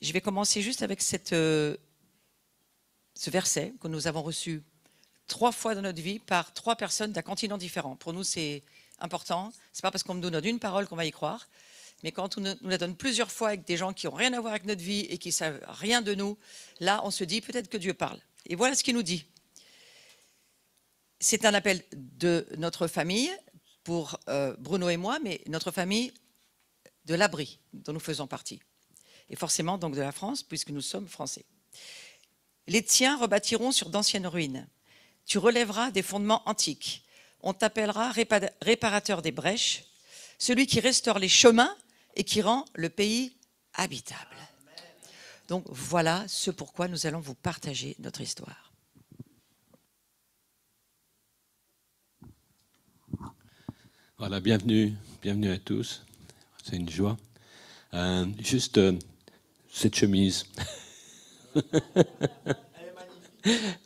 Je vais commencer juste avec ce verset que nous avons reçu 3 fois dans notre vie par 3 personnes d'un continent différent. Pour nous, c'est important. Ce n'est pas parce qu'on nous donne une parole qu'on va y croire, mais quand on nous la donne plusieurs fois avec des gens qui n'ont rien à voir avec notre vie et qui ne savent rien de nous, là, on se dit peut-être que Dieu parle. Et voilà ce qu'il nous dit. C'est un appel de notre famille pour Bruno et moi, mais notre famille de l'abri dont nous faisons partie. Et forcément donc de la France, puisque nous sommes français. Les tiens rebâtiront sur d'anciennes ruines. Tu relèveras des fondements antiques. On t'appellera réparateur des brèches, celui qui restaure les chemins et qui rend le pays habitable. Donc voilà ce pourquoi nous allons vous partager notre histoire. Voilà, bienvenue à tous. C'est une joie. Juste cette chemise.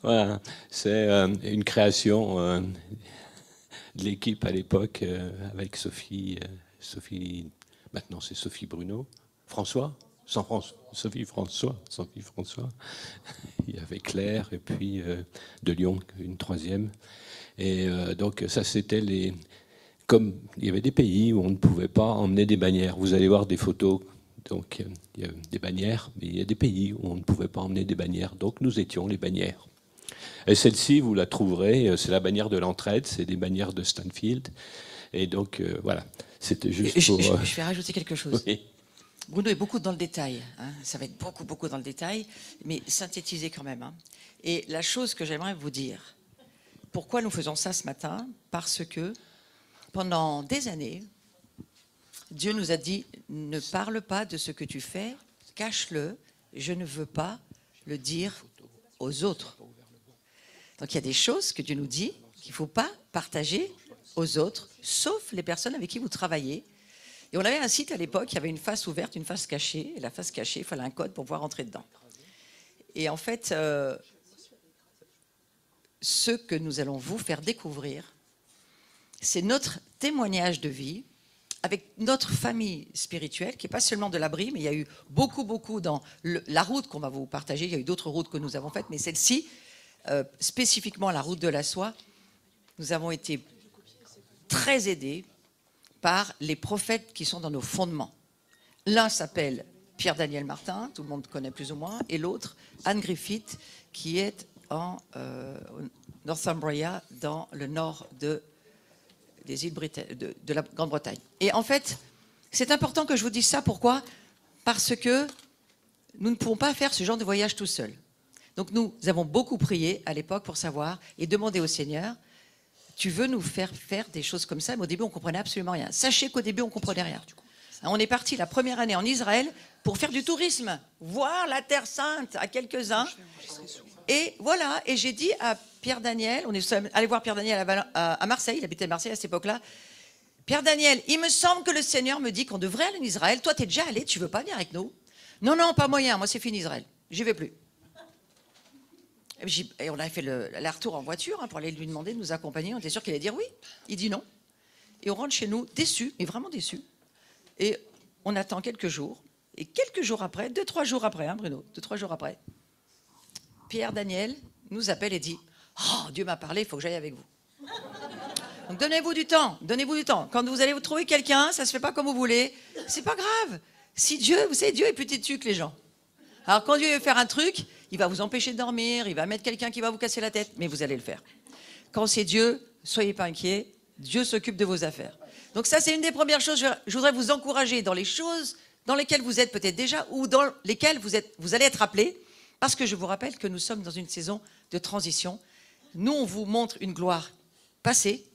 Voilà, c'est une création de l'équipe à l'époque avec Sophie. Maintenant c'est Sophie Bruno. Sophie François. Il y avait Claire et puis de Lyon, une troisième. Et donc ça c'était comme il y avait des pays où on ne pouvait pas emmener des bannières. Vous allez voir des photos, donc il y a des bannières, mais il y a des pays où on ne pouvait pas emmener des bannières. Donc nous étions les bannières. Et celle-ci, vous la trouverez, c'est la bannière de l'entraide, c'est des bannières de Stanfield. Et donc voilà, c'était juste pour... Je vais rajouter quelque chose. Oui. Bruno est beaucoup dans le détail, hein. Ça va être beaucoup dans le détail, mais synthétiser quand même. Hein. Et la chose que j'aimerais vous dire, pourquoi nous faisons ça ce matin? Parce que pendant des années, Dieu nous a dit, ne parle pas de ce que tu fais, cache-le, je ne veux pas le dire aux autres. Donc il y a des choses que Dieu nous dit qu'il ne faut pas partager aux autres, sauf les personnes avec qui vous travaillez. Et on avait un site à l'époque, il y avait une face ouverte, une face cachée, et la face cachée, il fallait un code pour pouvoir rentrer dedans. Et en fait, ce que nous allons vous faire découvrir, c'est notre témoignage de vie avec notre famille spirituelle, qui n'est pas seulement de l'abri, mais il y a eu beaucoup dans la route qu'on va vous partager. Il y a eu d'autres routes que nous avons faites, mais celle-ci, spécifiquement la route de la soie, nous avons été très aidés par les prophètes qui sont dans nos fondements. L'un s'appelle Pierre-Daniel Martin, tout le monde connaît plus ou moins, et l'autre, Anne Griffith, qui est en Northumbria, dans le nord des îles de la Grande-Bretagne. Et en fait, c'est important que je vous dise ça. Pourquoi? Parce que nous ne pouvons pas faire ce genre de voyage tout seul. Donc nous avons beaucoup prié à l'époque pour savoir et demander au Seigneur, tu veux nous faire des choses comme ça? Mais au début, on ne comprenait absolument rien. Sachez qu'au début, on ne comprenait rien. On est parti la première année en Israël pour faire du tourisme, voir la Terre Sainte à quelques-uns. Et voilà, et j'ai dit à Pierre-Daniel, on est allé voir Pierre-Daniel à Marseille, il habitait à Marseille à cette époque-là. Pierre-Daniel, il me semble que le Seigneur me dit qu'on devrait aller en Israël. Toi, tu es déjà allé, tu ne veux pas venir avec nous? Non, pas moyen, moi c'est fini Israël, j'y vais plus. Et on a fait le retour en voiture pour aller lui demander de nous accompagner. On était sûr qu'il allait dire oui. Il dit non. Et on rentre chez nous déçus, mais vraiment déçus. Et on attend quelques jours. Et quelques jours après, 2-3 jours après, hein, Bruno, 2-3 jours après, Pierre-Daniel nous appelle et dit « Oh, Dieu m'a parlé, il faut que j'aille avec vous. » Donc donnez-vous du temps. Quand vous allez vous trouver quelqu'un, ça ne se fait pas comme vous voulez. C'est pas grave. Si Dieu, vous savez, Dieu est plus têtu que les gens. Alors quand Dieu veut faire un truc, il va vous empêcher de dormir, il va mettre quelqu'un qui va vous casser la tête, mais vous allez le faire. Quand c'est Dieu, soyez pas inquiets, Dieu s'occupe de vos affaires. Donc ça, c'est une des premières choses. Je voudrais vous encourager dans les choses dans lesquelles vous êtes peut-être déjà ou dans lesquelles vous allez être appelés, parce que je vous rappelle que nous sommes dans une saison de transition. Nous, on vous montre une gloire passée,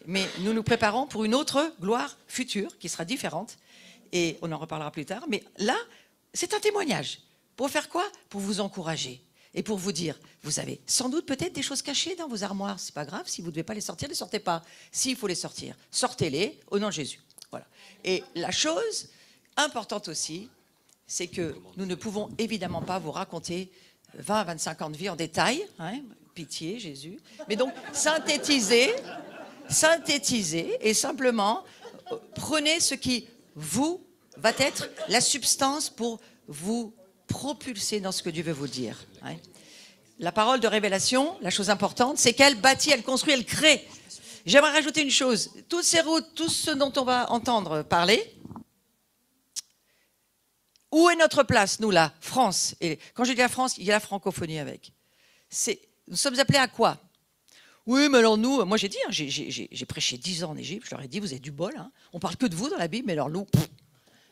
mais nous nous préparons pour une autre gloire future qui sera différente, et on en reparlera plus tard. Mais là, c'est un témoignage. Pour faire quoi? Pour vous encourager et pour vous dire, vous avez sans doute peut-être des choses cachées dans vos armoires. C'est pas grave, si vous ne devez pas les sortir, ne les sortez pas. S'il faut les sortir, sortez-les au nom de Jésus. Voilà. Et la chose importante aussi, c'est que nous ne pouvons évidemment pas vous raconter 20 à 25 ans de vie en détail, hein, pitié Jésus, mais donc synthétiser et simplement prenez ce qui vous va être la substance pour vous propulser dans ce que Dieu veut vous dire. Hein. La parole de révélation, la chose importante, c'est qu'elle bâtit, elle construit, elle crée. J'aimerais rajouter une chose. Toutes ces routes, tout ce dont on va entendre parler, où est notre place, nous, la France? Et quand je dis la France, il y a la francophonie avec. Nous sommes appelés à quoi? Oui, mais alors nous, moi j'ai dit, hein, j'ai prêché 10 ans en Égypte, je leur ai dit, vous avez du bol, hein, on parle que de vous dans la Bible, mais alors nous,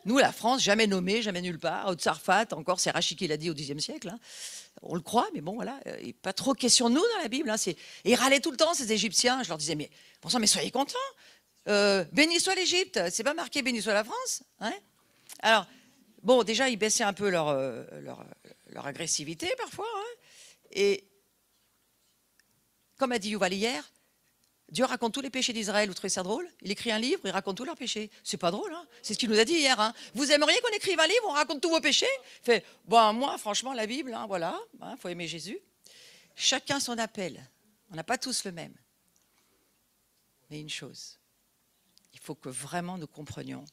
nous, la France, jamais nommée, jamais nulle part, Haute-Sarfat, encore, c'est Rachid qui l'a dit au Xe siècle, hein. On le croit, mais bon, voilà, il n'y a pas trop question de nous dans la Bible. Hein, et ils râlaient tout le temps, ces Égyptiens. Je leur disais, mais bon sang, mais soyez contents. Béni soit l'Égypte, c'est pas marqué béni soit la France. Hein. Alors, bon, déjà, ils baissaient un peu leur agressivité parfois. Hein, et comme a dit Yuval hier, Dieu raconte tous les péchés d'Israël. Vous trouvez ça drôle? Il écrit un livre, il raconte tous leurs péchés. C'est pas drôle, hein? C'est ce qu'il nous a dit hier. Hein? Vous aimeriez qu'on écrive un livre, on raconte tous vos péchés? Il fait, bon, moi, franchement, la Bible, hein, voilà, hein, faut aimer Jésus. Chacun son appel. On n'a pas tous le même. Mais une chose, il faut que vraiment nous comprenions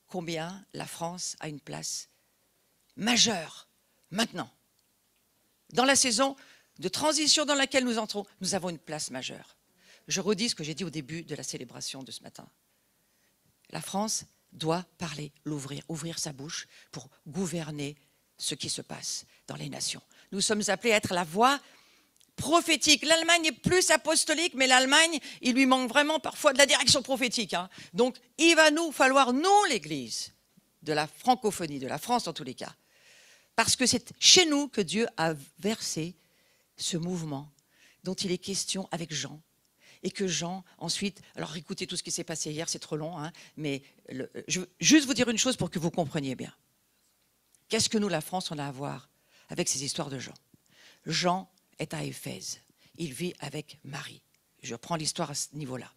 combien la France a une place majeure maintenant. Dans la saison de transition dans laquelle nous entrons, nous avons une place majeure. Je redis ce que j'ai dit au début de la célébration de ce matin. La France doit parler, ouvrir sa bouche pour gouverner ce qui se passe dans les nations. Nous sommes appelés à être la voix prophétique. L'Allemagne est plus apostolique, mais l'Allemagne, il lui manque vraiment parfois de la direction prophétique. Hein. Donc, il va nous falloir, nous, l'Église, de la francophonie, de la France en tous les cas, parce que c'est chez nous que Dieu a versé ce mouvement dont il est question avec Jean. Et que Jean, ensuite, alors écoutez tout ce qui s'est passé hier, c'est trop long, hein, mais je veux juste vous dire une chose pour que vous compreniez bien. Qu'est-ce que nous, la France, on a à voir avec ces histoires de Jean? Jean est à Éphèse, il vit avec Marie. Je reprends l'histoire à ce niveau-là.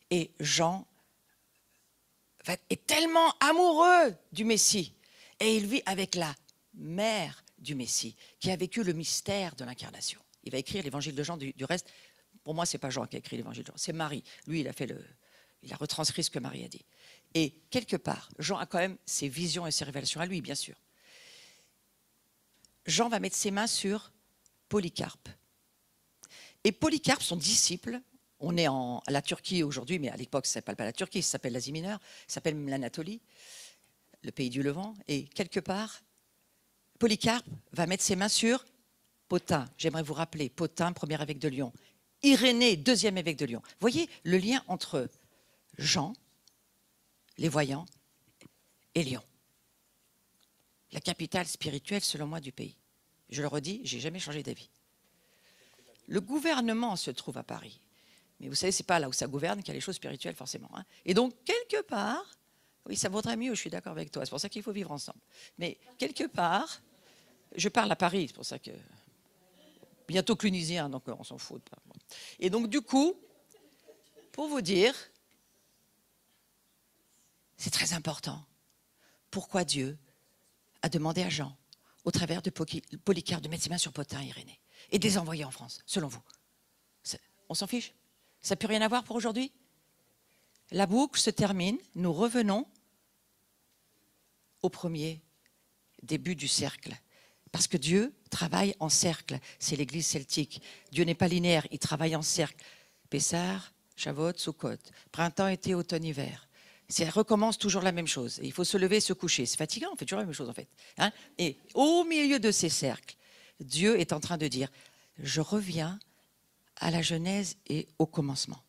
Et Jean est tellement amoureux du Messie, et il vit avec la mère du Messie, qui a vécu le mystère de l'incarnation. Il va écrire l'évangile de Jean, du reste. Pour moi, ce n'est pas Jean qui a écrit l'évangile de Jean, c'est Marie. Lui, il a retranscrit ce que Marie a dit. Et quelque part, Jean a quand même ses visions et ses révélations à lui, bien sûr. Jean va mettre ses mains sur Polycarpe. Et Polycarpe, son disciple, on est à la Turquie aujourd'hui, mais à l'époque, ça ne s'appelle pas la Turquie, ça s'appelle l'Asie mineure, ça s'appelle même l'Anatolie, le pays du Levant. Et quelque part, Polycarpe va mettre ses mains sur Pothin. J'aimerais vous rappeler, Pothin, premier évêque de Lyon. Irénée, deuxième évêque de Lyon. Voyez le lien entre Jean, les voyants, et Lyon. La capitale spirituelle, selon moi, du pays. Je le redis, je n'ai jamais changé d'avis. Le gouvernement se trouve à Paris. Mais vous savez, ce n'est pas là où ça gouverne qu'il y a les choses spirituelles, forcément. Hein. Et donc, quelque part, oui, ça vaudrait mieux, je suis d'accord avec toi, c'est pour ça qu'il faut vivre ensemble. Mais quelque part, je parle à Paris, c'est pour ça que... Bientôt clunisien, donc on s'en fout. Et donc, du coup, pour vous dire, c'est très important. Pourquoi Dieu a demandé à Jean, au travers de Polycarpe, de mettre ses mains sur Pothin et Irénée, et de les envoyer en France, selon vous? On s'en fiche? Ça n'a plus rien à voir pour aujourd'hui? La boucle se termine, nous revenons au premier début du cercle. Parce que Dieu travaille en cercle. C'est l'Église celtique. Dieu n'est pas linéaire, il travaille en cercle. Pessah, Shavuot, Sukkot. Printemps, été, automne, hiver. Ça recommence toujours la même chose. Et il faut se lever et se coucher. C'est fatigant, on fait toujours la même chose en fait. Hein? Et au milieu de ces cercles, Dieu est en train de dire, je reviens à la Genèse et au commencement.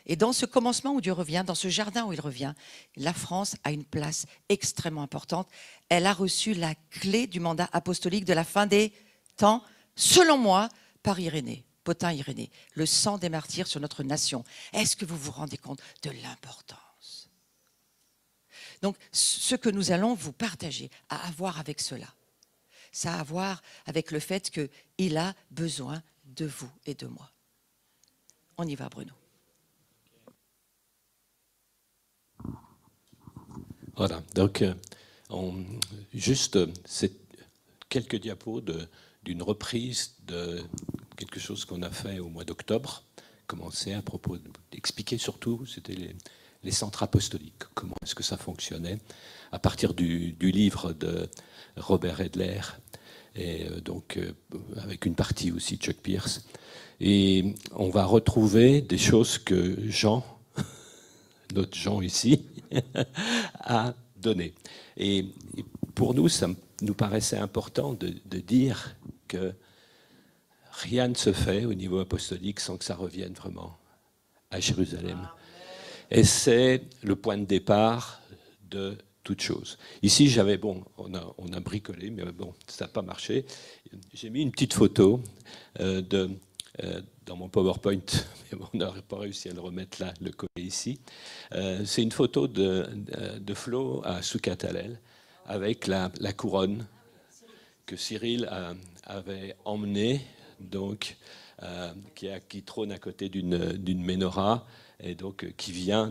Et dans ce commencement où Dieu revient, dans ce jardin où il revient, la France a une place extrêmement importante. Elle a reçu la clé du mandat apostolique de la fin des temps, selon moi, par Irénée, Pothin Irénée, le sang des martyrs sur notre nation. Est-ce que vous vous rendez compte de l'importance? Donc, ce que nous allons vous partager a à voir avec cela. Ça a à voir avec le fait qu'il a besoin de vous et de moi. On y va, Bruno. Voilà, donc juste quelques diapos d'une reprise de quelque chose qu'on a fait au mois d'octobre, commencer à propos d'expliquer surtout, c'était les centres apostoliques, comment est-ce que ça fonctionnait, à partir du livre de Robert Edler, et donc avec une partie aussi de Chuck Pierce. Et on va retrouver des choses que Jean, notre Jean ici, a données. Et pour nous, ça nous paraissait important de dire que rien ne se fait au niveau apostolique sans que ça revienne vraiment à Jérusalem. Et c'est le point de départ de toute chose. Ici, on a bricolé, mais bon, ça n'a pas marché. J'ai mis une petite photo dans mon PowerPoint, mais on n'aurait pas réussi à le remettre là, le coller ici. C'est une photo de Flo à Soukat Hallel avec la couronne que Cyril avait emmenée, donc, qui trône à côté d'une menorah, et donc qui a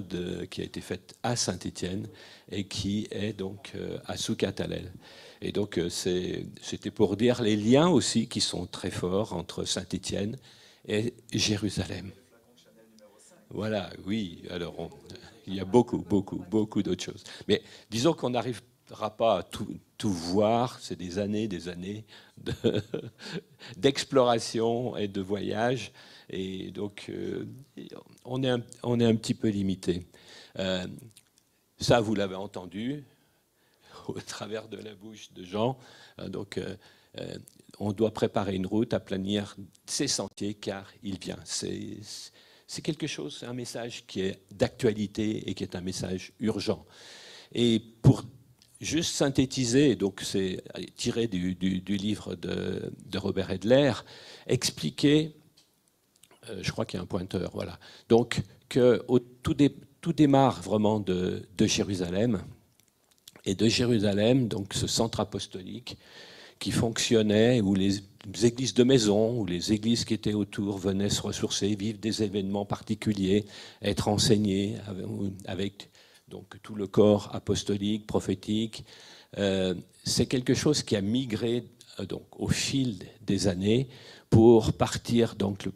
été faite à Saint-Étienne et qui est donc à Soukat Hallel. Et donc c'était pour dire les liens aussi qui sont très forts entre Saint-Étienne et Jérusalem. Voilà, oui. Alors il y a beaucoup d'autres choses. Mais disons qu'on n'arrivera pas à tout voir. C'est des années d'exploration et de voyage. Et donc, on est un petit peu limité. Ça, vous l'avez entendu au travers de la bouche de Jean. Donc, on doit préparer une route, aplanir ces sentiers, car il vient. C'est quelque chose, c'est un message qui est d'actualité et qui est un message urgent. Et pour juste synthétiser, donc c'est tiré du livre de Robert Edler, expliquer. Je crois qu'il y a un pointeur, voilà. Donc, tout démarre vraiment de Jérusalem. Et de Jérusalem, donc ce centre apostolique qui fonctionnait, où les églises de maison, où les églises qui étaient autour venaient se ressourcer, vivre des événements particuliers, être enseignées avec donc, tout le corps apostolique, prophétique. C'est quelque chose qui a migré donc, au fil des années pour partir donc,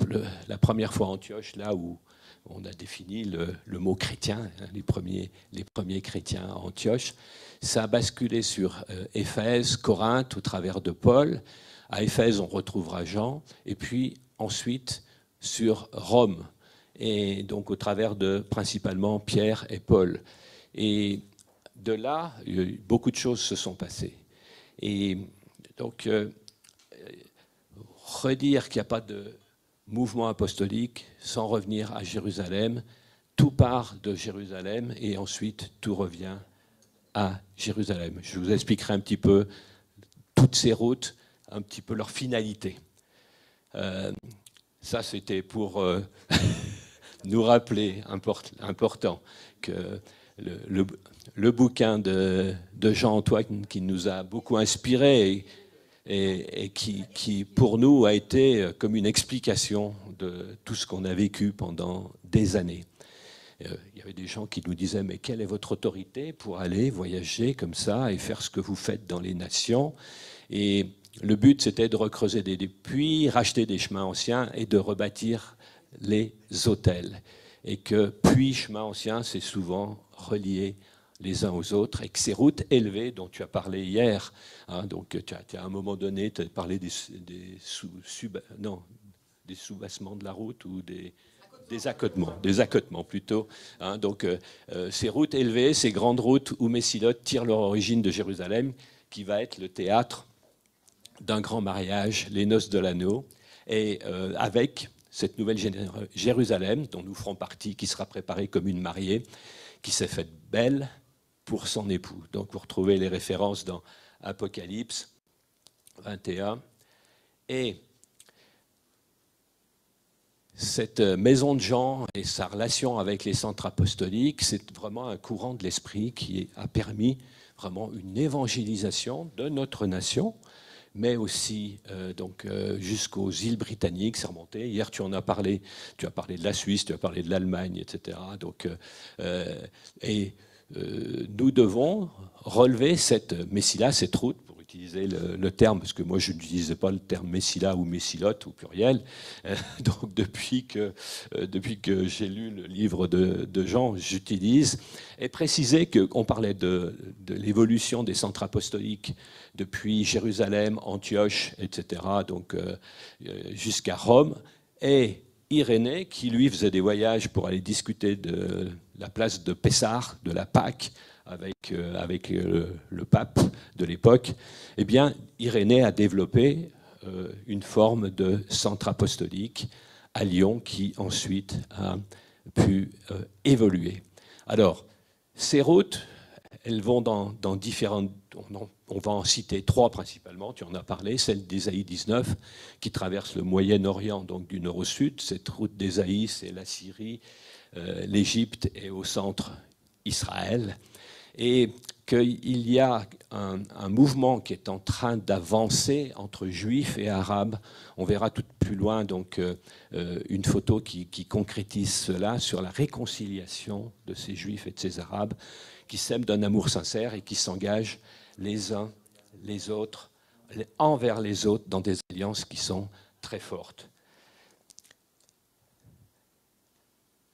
la première fois à Antioche, là où on a défini le mot chrétien, hein, les premiers chrétiens à Antioche. Ça a basculé sur Éphèse, Corinthe, au travers de Paul. À Éphèse, on retrouvera Jean. Et puis ensuite sur Rome, et donc au travers de principalement Pierre et Paul. Et de là, beaucoup de choses se sont passées. Et donc, redire qu'il n'y a pas de mouvement apostolique sans revenir à Jérusalem, tout part de Jérusalem et ensuite tout revient à Jérusalem. Je vous expliquerai un petit peu toutes ces routes, un petit peu leur finalité. Ça, c'était pour nous rappeler, important, que le bouquin de Jean-Antoine, qui nous a beaucoup inspirés et qui, pour nous, a été comme une explication de tout ce qu'on a vécu pendant des années. Il y avait des gens qui nous disaient « Mais quelle est votre autorité pour aller voyager comme ça et faire ce que vous faites dans les nations ?» Et le but, c'était de recreuser des puits, racheter des chemins anciens et de rebâtir les hôtels. Et que puits, chemins anciens, c'est souvent relié les uns aux autres, et que ces routes élevées dont tu as parlé hier, hein, donc tu as à un moment donné, tu as parlé des soubassements de la route ou des accotements plutôt. Hein, donc ces routes élevées, ces grandes routes où Messilote tire leur origine de Jérusalem, qui va être le théâtre d'un grand mariage, les noces de l'agneau, et avec cette nouvelle Jérusalem, dont nous ferons partie, qui sera préparée comme une mariée, qui s'est faite belle pour son époux. Donc vous retrouvez les références dans Apocalypse 21. Et cette maison de Jean et sa relation avec les centres apostoliques, c'est vraiment un courant de l'esprit qui a permis vraiment une évangélisation de notre nation, mais aussi jusqu'aux îles britanniques, c'est remonté. Hier, tu as parlé de la Suisse, tu as parlé de l'Allemagne, etc. Donc, nous devons relever cette route, pour utiliser le terme, parce que moi je n'utilisais pas le terme Messila ou Messilote au pluriel. Donc depuis que j'ai lu le livre de Jean, j'utilise, et préciser qu'on parlait de l'évolution des centres apostoliques depuis Jérusalem, Antioche, etc., donc jusqu'à Rome, et Irénée, qui lui faisait des voyages pour aller discuter de la place de Pessar, de la Pâque, avec le pape de l'époque, eh bien, Irénée a développé une forme de centre apostolique à Lyon qui ensuite a pu évoluer. Alors, ces routes, elles vont dans différentes... On va en citer 3 principalement, tu en as parlé, celle d'Ésaïe 19 qui traverse le Moyen-Orient, donc du nord au sud. Cette route d'Ésaïe, c'est la Syrie, l'Égypte et au centre Israël. Et qu'il y a un mouvement qui est en train d'avancer entre juifs et arabes. On verra tout plus loin donc, une photo qui concrétise cela sur la réconciliation de ces juifs et de ces arabes qui s'aiment d'un amour sincère et qui s'engagent les uns les autres, envers les autres, dans des alliances qui sont très fortes.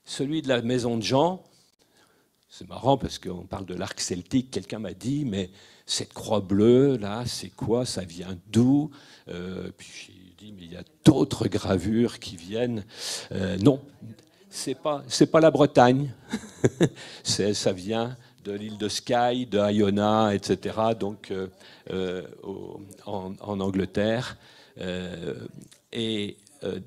Celui de la maison de Jean, c'est marrant parce qu'on parle de l'arc celtique. Quelqu'un m'a dit, mais cette croix bleue, là, c'est quoi? Ça vient d'où? Puis j'ai dit, mais il y a d'autres gravures qui viennent. Non, c'est pas la Bretagne. Ça vient de l'île de Skye, de Iona, etc., donc en Angleterre. Et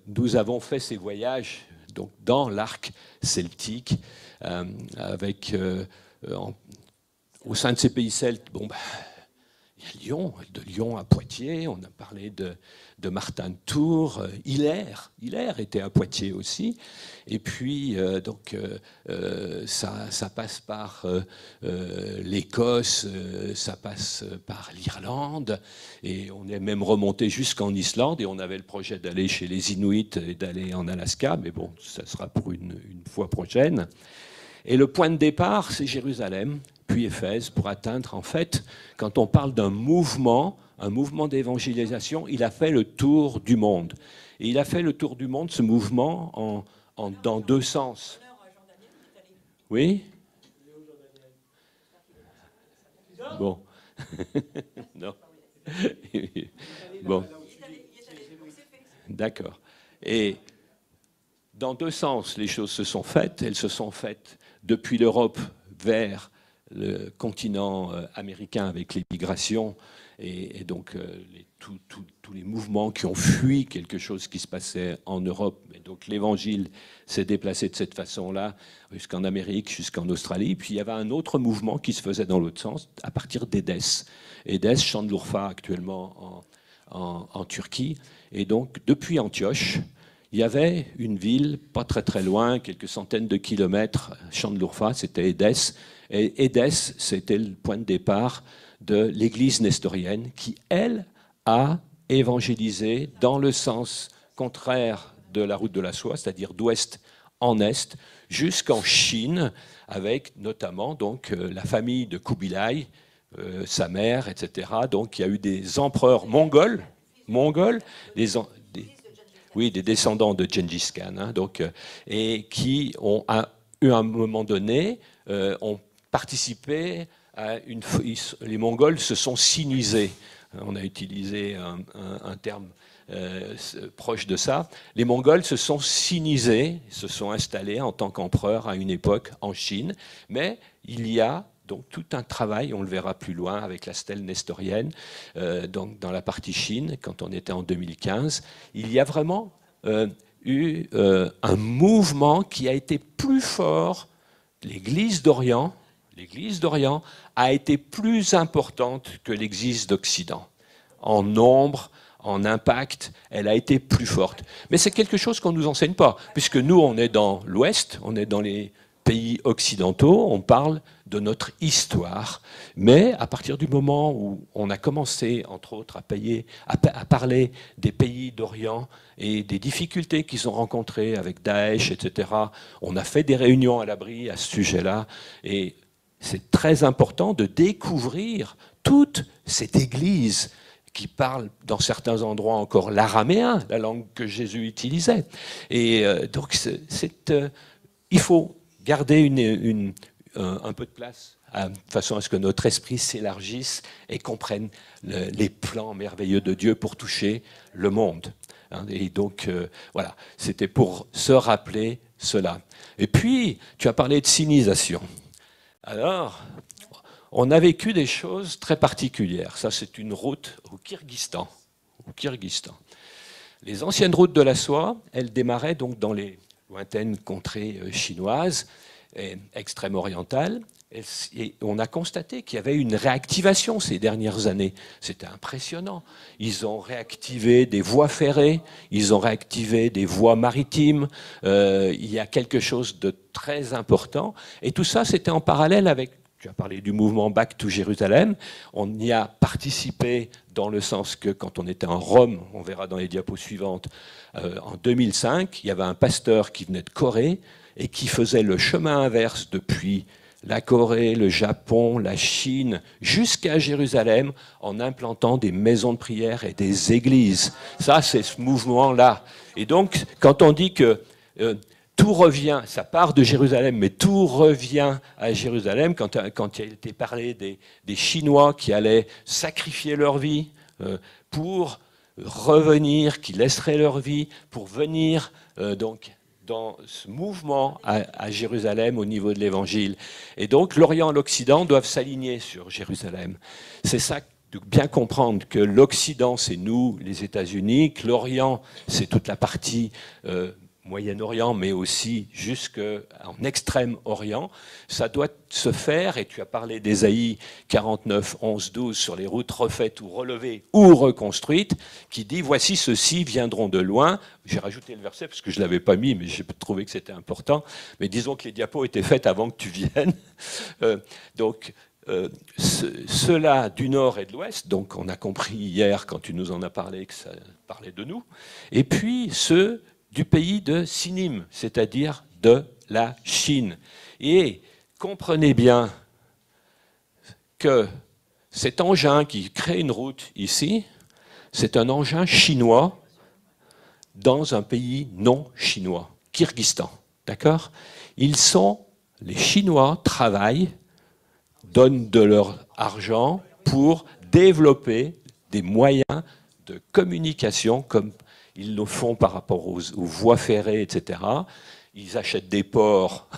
nous avons fait ces voyages donc, dans l'arc celtique, avec, au sein de ces pays celtes, bon, il y a Lyon, de Lyon à Poitiers, on a parlé de Martin de Tours, Hilaire était à Poitiers aussi, et puis donc ça passe par l'Écosse, ça passe par l'Irlande, et on est même remonté jusqu'en Islande, et on avait le projet d'aller chez les Inuits et d'aller en Alaska, mais bon, ça sera pour une fois prochaine. Et le point de départ, c'est Jérusalem, puis Éphèse, pour atteindre, en fait, quand on parle d'un mouvement, un mouvement d'évangélisation, il a fait le tour du monde. Et il a fait le tour du monde, ce mouvement, dans 2 sens. Oui? Bon. Non. Bon. D'accord. Et dans 2 sens, les choses se sont faites. Elles se sont faites depuis l'Europe vers le continent américain avec les migrations et donc tous les mouvements qui ont fui quelque chose qui se passait en Europe. Et donc l'évangile s'est déplacé de cette façon-là jusqu'en Amérique, jusqu'en Australie. Puis il y avait un autre mouvement qui se faisait dans l'autre sens à partir d'Édesse. Édesse, Şanlıurfa actuellement en Turquie. Et donc depuis Antioche, il y avait une ville, pas très très loin, quelques centaines de kilomètres, Şanlıurfa, c'était Édesse. Et Édesse, c'était le point de départ de l'église nestorienne qui, elle, a évangélisé dans le sens contraire de la route de la soie, c'est-à-dire d'ouest en est, jusqu'en Chine, avec notamment donc, la famille de Kubilai, sa mère, etc. Donc il y a eu des empereurs mongols des descendants de Gengis Khan, hein, donc, et qui ont, à un moment donné, ont participé à les Mongols se sont sinisés. On a utilisé un terme proche de ça. Les Mongols se sont sinisés, se sont installés en tant qu'empereurs à une époque en Chine, mais il y a donc tout un travail, on le verra plus loin avec la stèle nestorienne, donc dans la partie Chine, quand on était en 2015, il y a vraiment eu un mouvement qui a été plus fort. L'Église d'Orient a été plus importante que l'Église d'Occident. En nombre, en impact, elle a été plus forte. Mais c'est quelque chose qu'on ne nous enseigne pas, puisque nous, on est dans l'Ouest, on est dans les pays occidentaux, on parle de notre histoire. Mais à partir du moment où on a commencé, entre autres, à parler des pays d'Orient et des difficultés qu'ils ont rencontrées avec Daesh, etc., on a fait des réunions à l'abri à ce sujet-là. Et c'est très important de découvrir toute cette église qui parle dans certains endroits encore l'araméen, la langue que Jésus utilisait. Et donc, il faut garder un peu de place de façon à ce que notre esprit s'élargisse et comprenne les plans merveilleux de Dieu pour toucher le monde. Et donc, voilà, c'était pour se rappeler cela. Et puis, tu as parlé de sinisation. Alors, on a vécu des choses très particulières. Ça, c'est une route au Kyrgyzstan. Les anciennes routes de la soie, elles démarraient donc dans les lointaines contrées chinoises, extrême-orientales. Et on a constaté qu'il y avait une réactivation ces dernières années. C'était impressionnant. Ils ont réactivé des voies ferrées, ils ont réactivé des voies maritimes. Il y a quelque chose de très important. Et tout ça, c'était en parallèle avec, tu as parlé du mouvement Back to Jérusalem. On y a participé dans le sens que quand on était en Rome, on verra dans les diapos suivantes, en 2005, il y avait un pasteur qui venait de Corée et qui faisait le chemin inverse depuis la Corée, le Japon, la Chine, jusqu'à Jérusalem, en implantant des maisons de prière et des églises. Ça, c'est ce mouvement-là. Et donc, quand on dit que tout revient, ça part de Jérusalem, mais tout revient à Jérusalem, quand il a été parlé des Chinois qui allaient sacrifier leur vie pour revenir, qui laisseraient leur vie pour venir donc dans ce mouvement à Jérusalem au niveau de l'Évangile. Et donc l'Orient et l'Occident doivent s'aligner sur Jérusalem. C'est ça, de bien comprendre que l'Occident, c'est nous, les États-Unis, que l'Orient, c'est toute la partie Moyen-Orient, mais aussi jusqu'en Extrême-Orient. Ça doit se faire, et tu as parlé d'Ésaïe 49, 11, 12, sur les routes refaites ou relevées ou reconstruites, qui dit « Voici ceux-ci viendront de loin ». J'ai rajouté le verset parce que je ne l'avais pas mis, mais j'ai trouvé que c'était important. Mais disons que les diapos étaient faites avant que tu viennes. Ceux-là du nord et de l'ouest, donc on a compris hier quand tu nous en as parlé que ça parlait de nous, et puis ceux du pays de Sinim, c'est-à-dire de la Chine. Et comprenez bien que cet engin qui crée une route ici, c'est un engin chinois dans un pays non chinois, Kyrgyzstan. D'accord ? Les Chinois travaillent, donnent de leur argent pour développer des moyens de communication comme ils le font par rapport aux voies ferrées, etc. Ils achètent des ports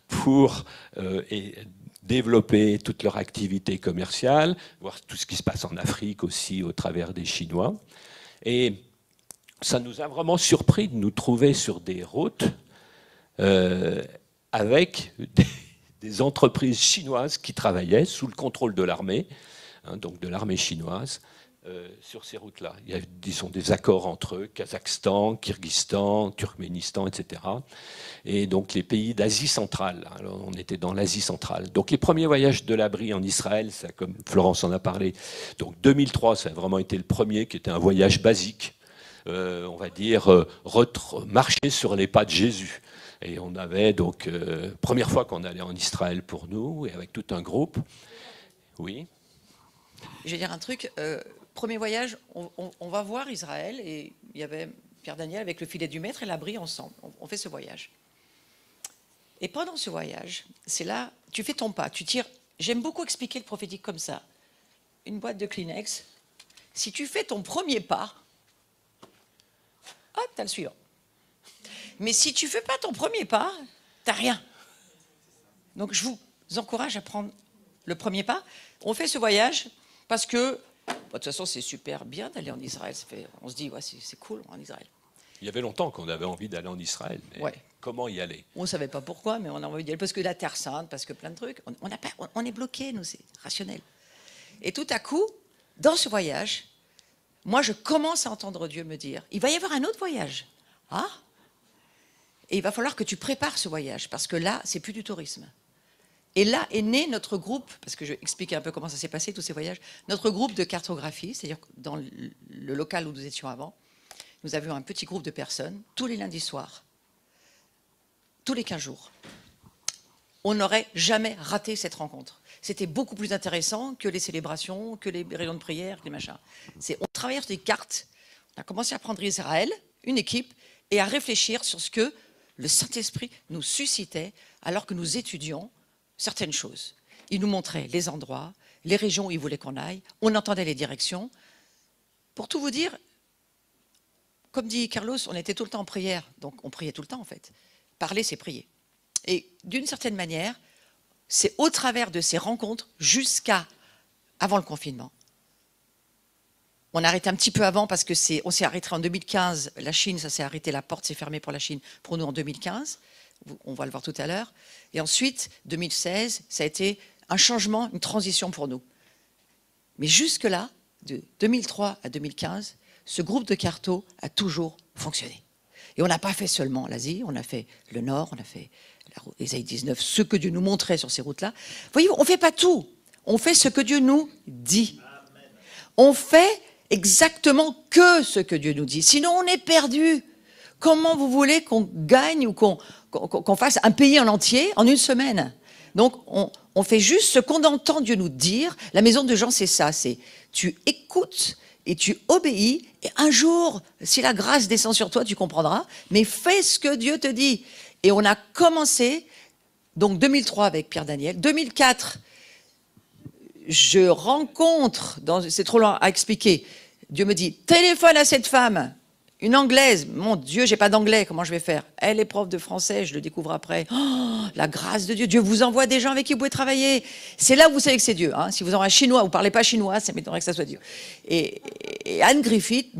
pour développer toute leur activité commerciale, voir tout ce qui se passe en Afrique aussi au travers des Chinois. Et ça nous a vraiment surpris de nous trouver sur des routes avec des entreprises chinoises qui travaillaient sous le contrôle de l'armée, donc de l'armée chinoise, sur ces routes-là. Il y a, disons, des accords entre eux, Kazakhstan, Kyrgyzstan, Turkménistan, etc. Et donc les pays d'Asie centrale. Alors, on était dans l'Asie centrale. Donc les premiers voyages de l'abri en Israël, ça, comme Florence en a parlé, donc 2003, ça a vraiment été le premier, qui était un voyage basique, on va dire, marcher sur les pas de Jésus. Et on avait donc, première fois qu'on allait en Israël pour nous, et avec tout un groupe. Oui. Je vais dire un truc. Premier voyage, on va voir Israël, et il y avait Pierre Daniel avec le filet du maître et l'abri ensemble. On fait ce voyage. Et pendant ce voyage, c'est là, tu fais ton pas, tu tires. J'aime beaucoup expliquer le prophétique comme ça. Une boîte de Kleenex. Si tu fais ton premier pas, hop, t'as le suivant. Mais si tu fais pas ton premier pas, t'as rien. Donc je vous encourage à prendre le premier pas. On fait ce voyage parce que, de toute façon, c'est super bien d'aller en Israël. On se dit, ouais, c'est cool en Israël. Il y avait longtemps qu'on avait envie d'aller en Israël. Mais ouais. Comment y aller ? On ne savait pas pourquoi, mais on a envie d'y aller. Parce que la Terre Sainte, parce que plein de trucs. On est bloqués, nous, c'est rationnel. Et tout à coup, dans ce voyage, moi, je commence à entendre Dieu me dire, il va y avoir un autre voyage. Ah ? Et il va falloir que tu prépares ce voyage, parce que là, c'est plus du tourisme. Et là est né notre groupe, parce que je vais expliquer un peu comment ça s'est passé, tous ces voyages, notre groupe de cartographie, c'est-à-dire dans le local où nous étions avant, nous avions un petit groupe de personnes, tous les lundis soirs, tous les 15 jours. on n'aurait jamais raté cette rencontre. C'était beaucoup plus intéressant que les célébrations, que les réunions de prière, que les machins. On travaillait sur des cartes, on a commencé à prendre Israël, une équipe, et à réfléchir sur ce que le Saint-Esprit nous suscitait alors que nous étudions certaines choses. Il nous montrait les endroits, les régions où il voulait qu'on aille, on entendait les directions. Pour tout vous dire, comme dit Carlos, on était tout le temps en prière, donc on priait tout le temps en fait. Parler, c'est prier. Et d'une certaine manière, c'est au travers de ces rencontres, jusqu'à avant le confinement. On a arrêté un petit peu avant parce que on s'est arrêté en 2015. La Chine, ça s'est arrêté, la porte s'est fermée pour la Chine, pour nous en 2015. On va le voir tout à l'heure. Et ensuite, 2016, ça a été un changement, une transition pour nous. Mais jusque-là, de 2003 à 2015, ce groupe de Carto a toujours fonctionné. Et on n'a pas fait seulement l'Asie, on a fait le Nord, on a fait Ésaïe 19, ce que Dieu nous montrait sur ces routes-là. Voyez, on ne fait pas tout. On fait ce que Dieu nous dit. On fait exactement que ce que Dieu nous dit. Sinon, on est perdu. Comment vous voulez qu'on gagne ou qu'on fasse un pays en entier en une semaine? Donc, on fait juste ce qu'on entend Dieu nous dire. La maison de Jean, c'est ça. C'est tu écoutes et tu obéis. Et un jour, si la grâce descend sur toi, tu comprendras. Mais fais ce que Dieu te dit. Et on a commencé, donc 2003 avec Pierre Daniel. 2004, je rencontre, c'est trop long à expliquer, Dieu me dit, téléphone à cette femme, une Anglaise. Mon Dieu, j'ai pas d'anglais, comment je vais faire? Elle est prof de français, je le découvre après. Oh, la grâce de Dieu, Dieu vous envoie des gens avec qui vous pouvez travailler. C'est là où vous savez que c'est Dieu. Hein. Si vous avez un chinois, vous parlez pas chinois, ça m'étonnerait que ça soit Dieu. Et Anne Griffith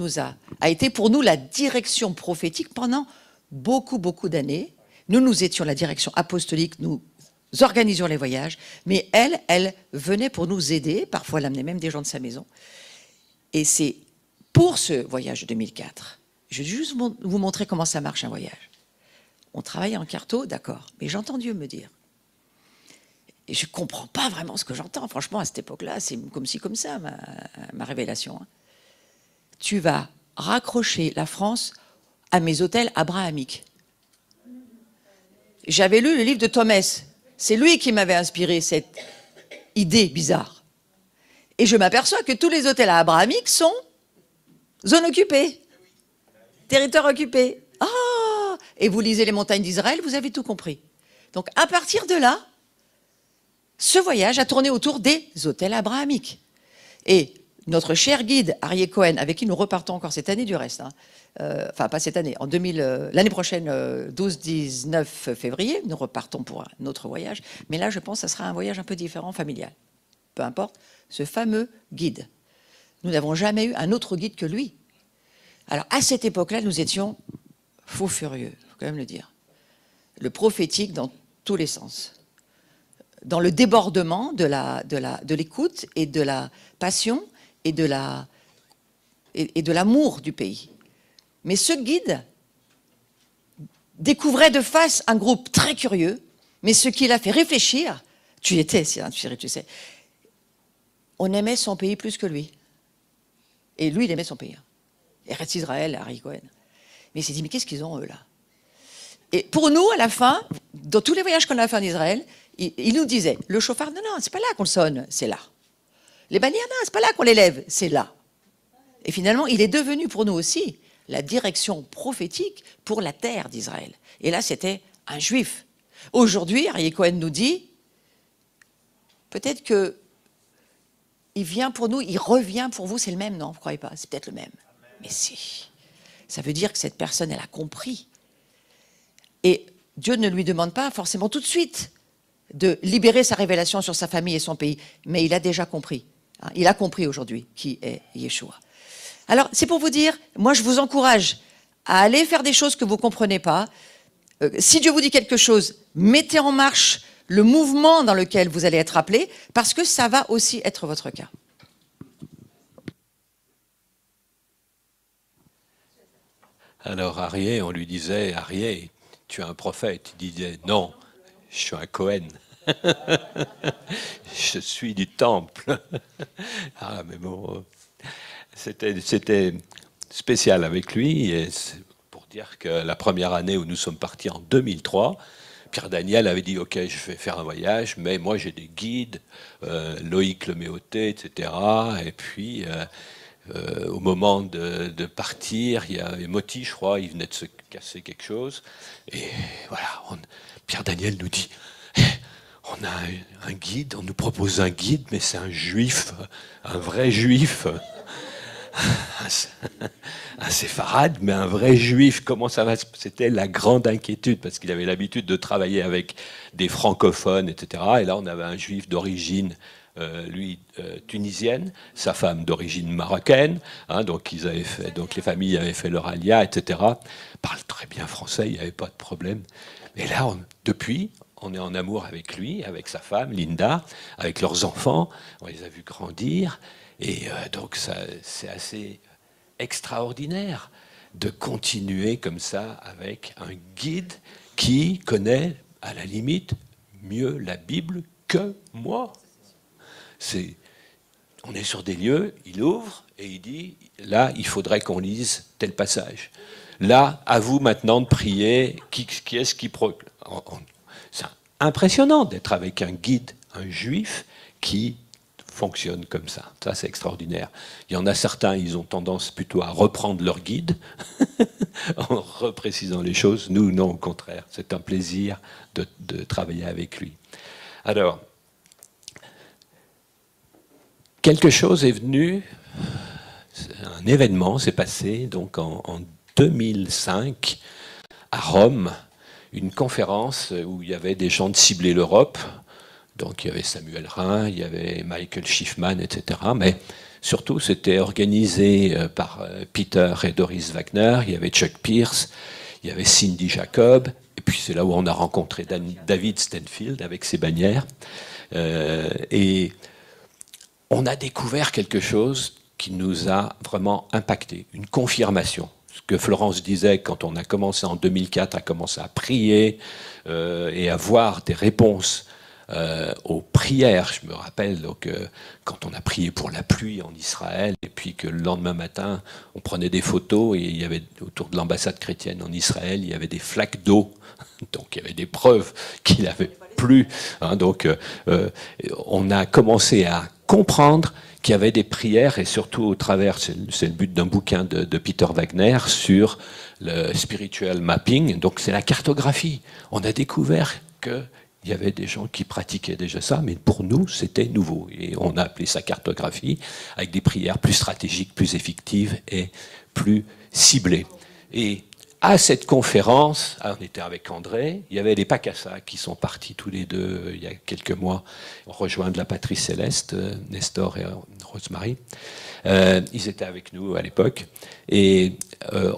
a été pour nous la direction prophétique pendant beaucoup, beaucoup d'années. Nous étions la direction apostolique, nous organisions les voyages, mais elle venait pour nous aider, parfois elle amenait même des gens de sa maison. Et c'est pour ce voyage de 2004, je vais juste vous montrer comment ça marche un voyage. On travaille en Carto, d'accord, mais j'entends Dieu me dire. Et je ne comprends pas vraiment ce que j'entends, franchement, à cette époque-là, c'est comme ci, comme ça, ma révélation. Hein. Tu vas raccrocher la France à mes hôtels abrahamiques. J'avais lu le livre de Thomas. C'est lui qui m'avait inspiré cette idée bizarre. Et je m'aperçois que tous les hôtels abrahamiques sont zones occupées, territoires occupés. Ah! Et vous lisez les montagnes d'Israël, vous avez tout compris. Donc à partir de là, ce voyage a tourné autour des hôtels abrahamiques. Et notre cher guide, Arié Cohen, avec qui nous repartons encore cette année du reste, hein, enfin pas cette année, l'année prochaine, 12-19 février, nous repartons pour un autre voyage, mais là je pense que ça sera un voyage un peu différent, familial. Peu importe, ce fameux guide. Nous n'avons jamais eu un autre guide que lui. Alors à cette époque-là, nous étions fous furieux, il faut quand même le dire. Le prophétique dans tous les sens. Dans le débordement de l'écoute et de la passion et de l'amour du pays. Mais ce guide découvrait de face un groupe très curieux, mais ce qui l'a fait réfléchir, tu sais, on aimait son pays plus que lui. Et lui, il aimait son pays. Eretz Israël, Ari Cohen. Mais il s'est dit, mais qu'est-ce qu'ils ont, eux, là? Et pour nous, à la fin, dans tous les voyages qu'on a fait en Israël, il nous disait, le chauffard, non, c'est pas là qu'on le sonne, c'est là. Les bannières, non, c'est pas là qu'on les lève, c'est là. Et finalement, il est devenu pour nous aussi la direction prophétique pour la terre d'Israël. Et là, c'était un juif. Aujourd'hui, Ari Cohen nous dit, peut-être que il vient pour nous, il revient pour vous, c'est le même, non? Vous ne croyez pas? C'est peut-être le même. Mais si. Ça veut dire que cette personne, elle a compris. Et Dieu ne lui demande pas forcément tout de suite de libérer sa révélation sur sa famille et son pays. Mais il a déjà compris. Hein, il a compris aujourd'hui qui est Yeshua. Alors, c'est pour vous dire, moi je vous encourage à aller faire des choses que vous ne comprenez pas. Si Dieu vous dit quelque chose, mettez en marche le mouvement dans lequel vous allez être appelé, parce que ça va aussi être votre cas. Alors Arié, on lui disait, Arié, tu es un prophète. Il disait, non, je suis un Cohen. Je suis du temple. Ah, mais bon, c'était spécial avec lui. Et pour dire que la première année où nous sommes partis en 2003, Pierre Daniel avait dit, OK, je vais faire un voyage, mais moi j'ai des guides, Loïc Leméoté, etc. Et puis, au moment de partir, il y a Moti, je crois, il venait de se casser quelque chose. Et voilà, Pierre Daniel nous dit, on a un guide, on nous propose un guide, mais c'est un juif, un vrai juif. Un séfarade, mais un vrai juif. Comment ça va? C'était la grande inquiétude, parce qu'il avait l'habitude de travailler avec des francophones, etc. Et là, on avait un juif d'origine, tunisienne, sa femme d'origine marocaine. Hein, donc, donc, les familles avaient fait leur alia, etc. Parle très bien français, il n'y avait pas de problème. Mais là, depuis, on est en amour avec lui, avec sa femme, Linda, avec leurs enfants. On les a vus grandir. Et donc, c'est assez extraordinaire de continuer comme ça avec un guide qui connaît, à la limite, mieux la Bible que moi. On est sur des lieux, il ouvre et il dit, là, il faudrait qu'on lise tel passage. Là, à vous maintenant de prier, qui est-ce qui... C'est impressionnant d'être avec un guide, un juif, qui fonctionne comme ça. Ça, c'est extraordinaire. Il y en a certains, ils ont tendance plutôt à reprendre leur guide en reprécisant les choses. Nous, non, au contraire. C'est un plaisir de travailler avec lui. Alors, quelque chose est venu, un événement s'est passé donc en 2005 à Rome, une conférence où il y avait des gens de Cibler l'Europe. Donc il y avait Samuel Rhin, il y avait Michael Schiffman, etc. Mais surtout, c'était organisé par Peter et Doris Wagner. Il y avait Chuck Pierce, il y avait Cindy Jacob. Et puis c'est là où on a rencontré David Stanfield avec ses bannières. Et on a découvert quelque chose qui nous a vraiment impacté, une confirmation. Ce que Florence disait quand on a commencé en 2004, à commencer à prier et à voir des réponses aux prières. Je me rappelle donc, quand on a prié pour la pluie en Israël, et puis que le lendemain matin, on prenait des photos, et il y avait autour de l'ambassade chrétienne en Israël, il y avait des flaques d'eau. Donc il y avait des preuves qu'il avait plu. Hein, donc on a commencé à comprendre qu'il y avait des prières, et surtout au travers, c'est le but d'un bouquin de Peter Wagner sur le spiritual mapping, donc c'est la cartographie. On a découvert que il y avait des gens qui pratiquaient déjà ça, mais pour nous, c'était nouveau. Et on a appelé ça cartographie, avec des prières plus stratégiques, plus effectives et plus ciblées. Et à cette conférence, on était avec André, il y avait les Pacassa qui sont partis tous les deux il y a quelques mois rejoindre la Patrie Céleste, Nestor et Rosemary. Ils étaient avec nous à l'époque. Et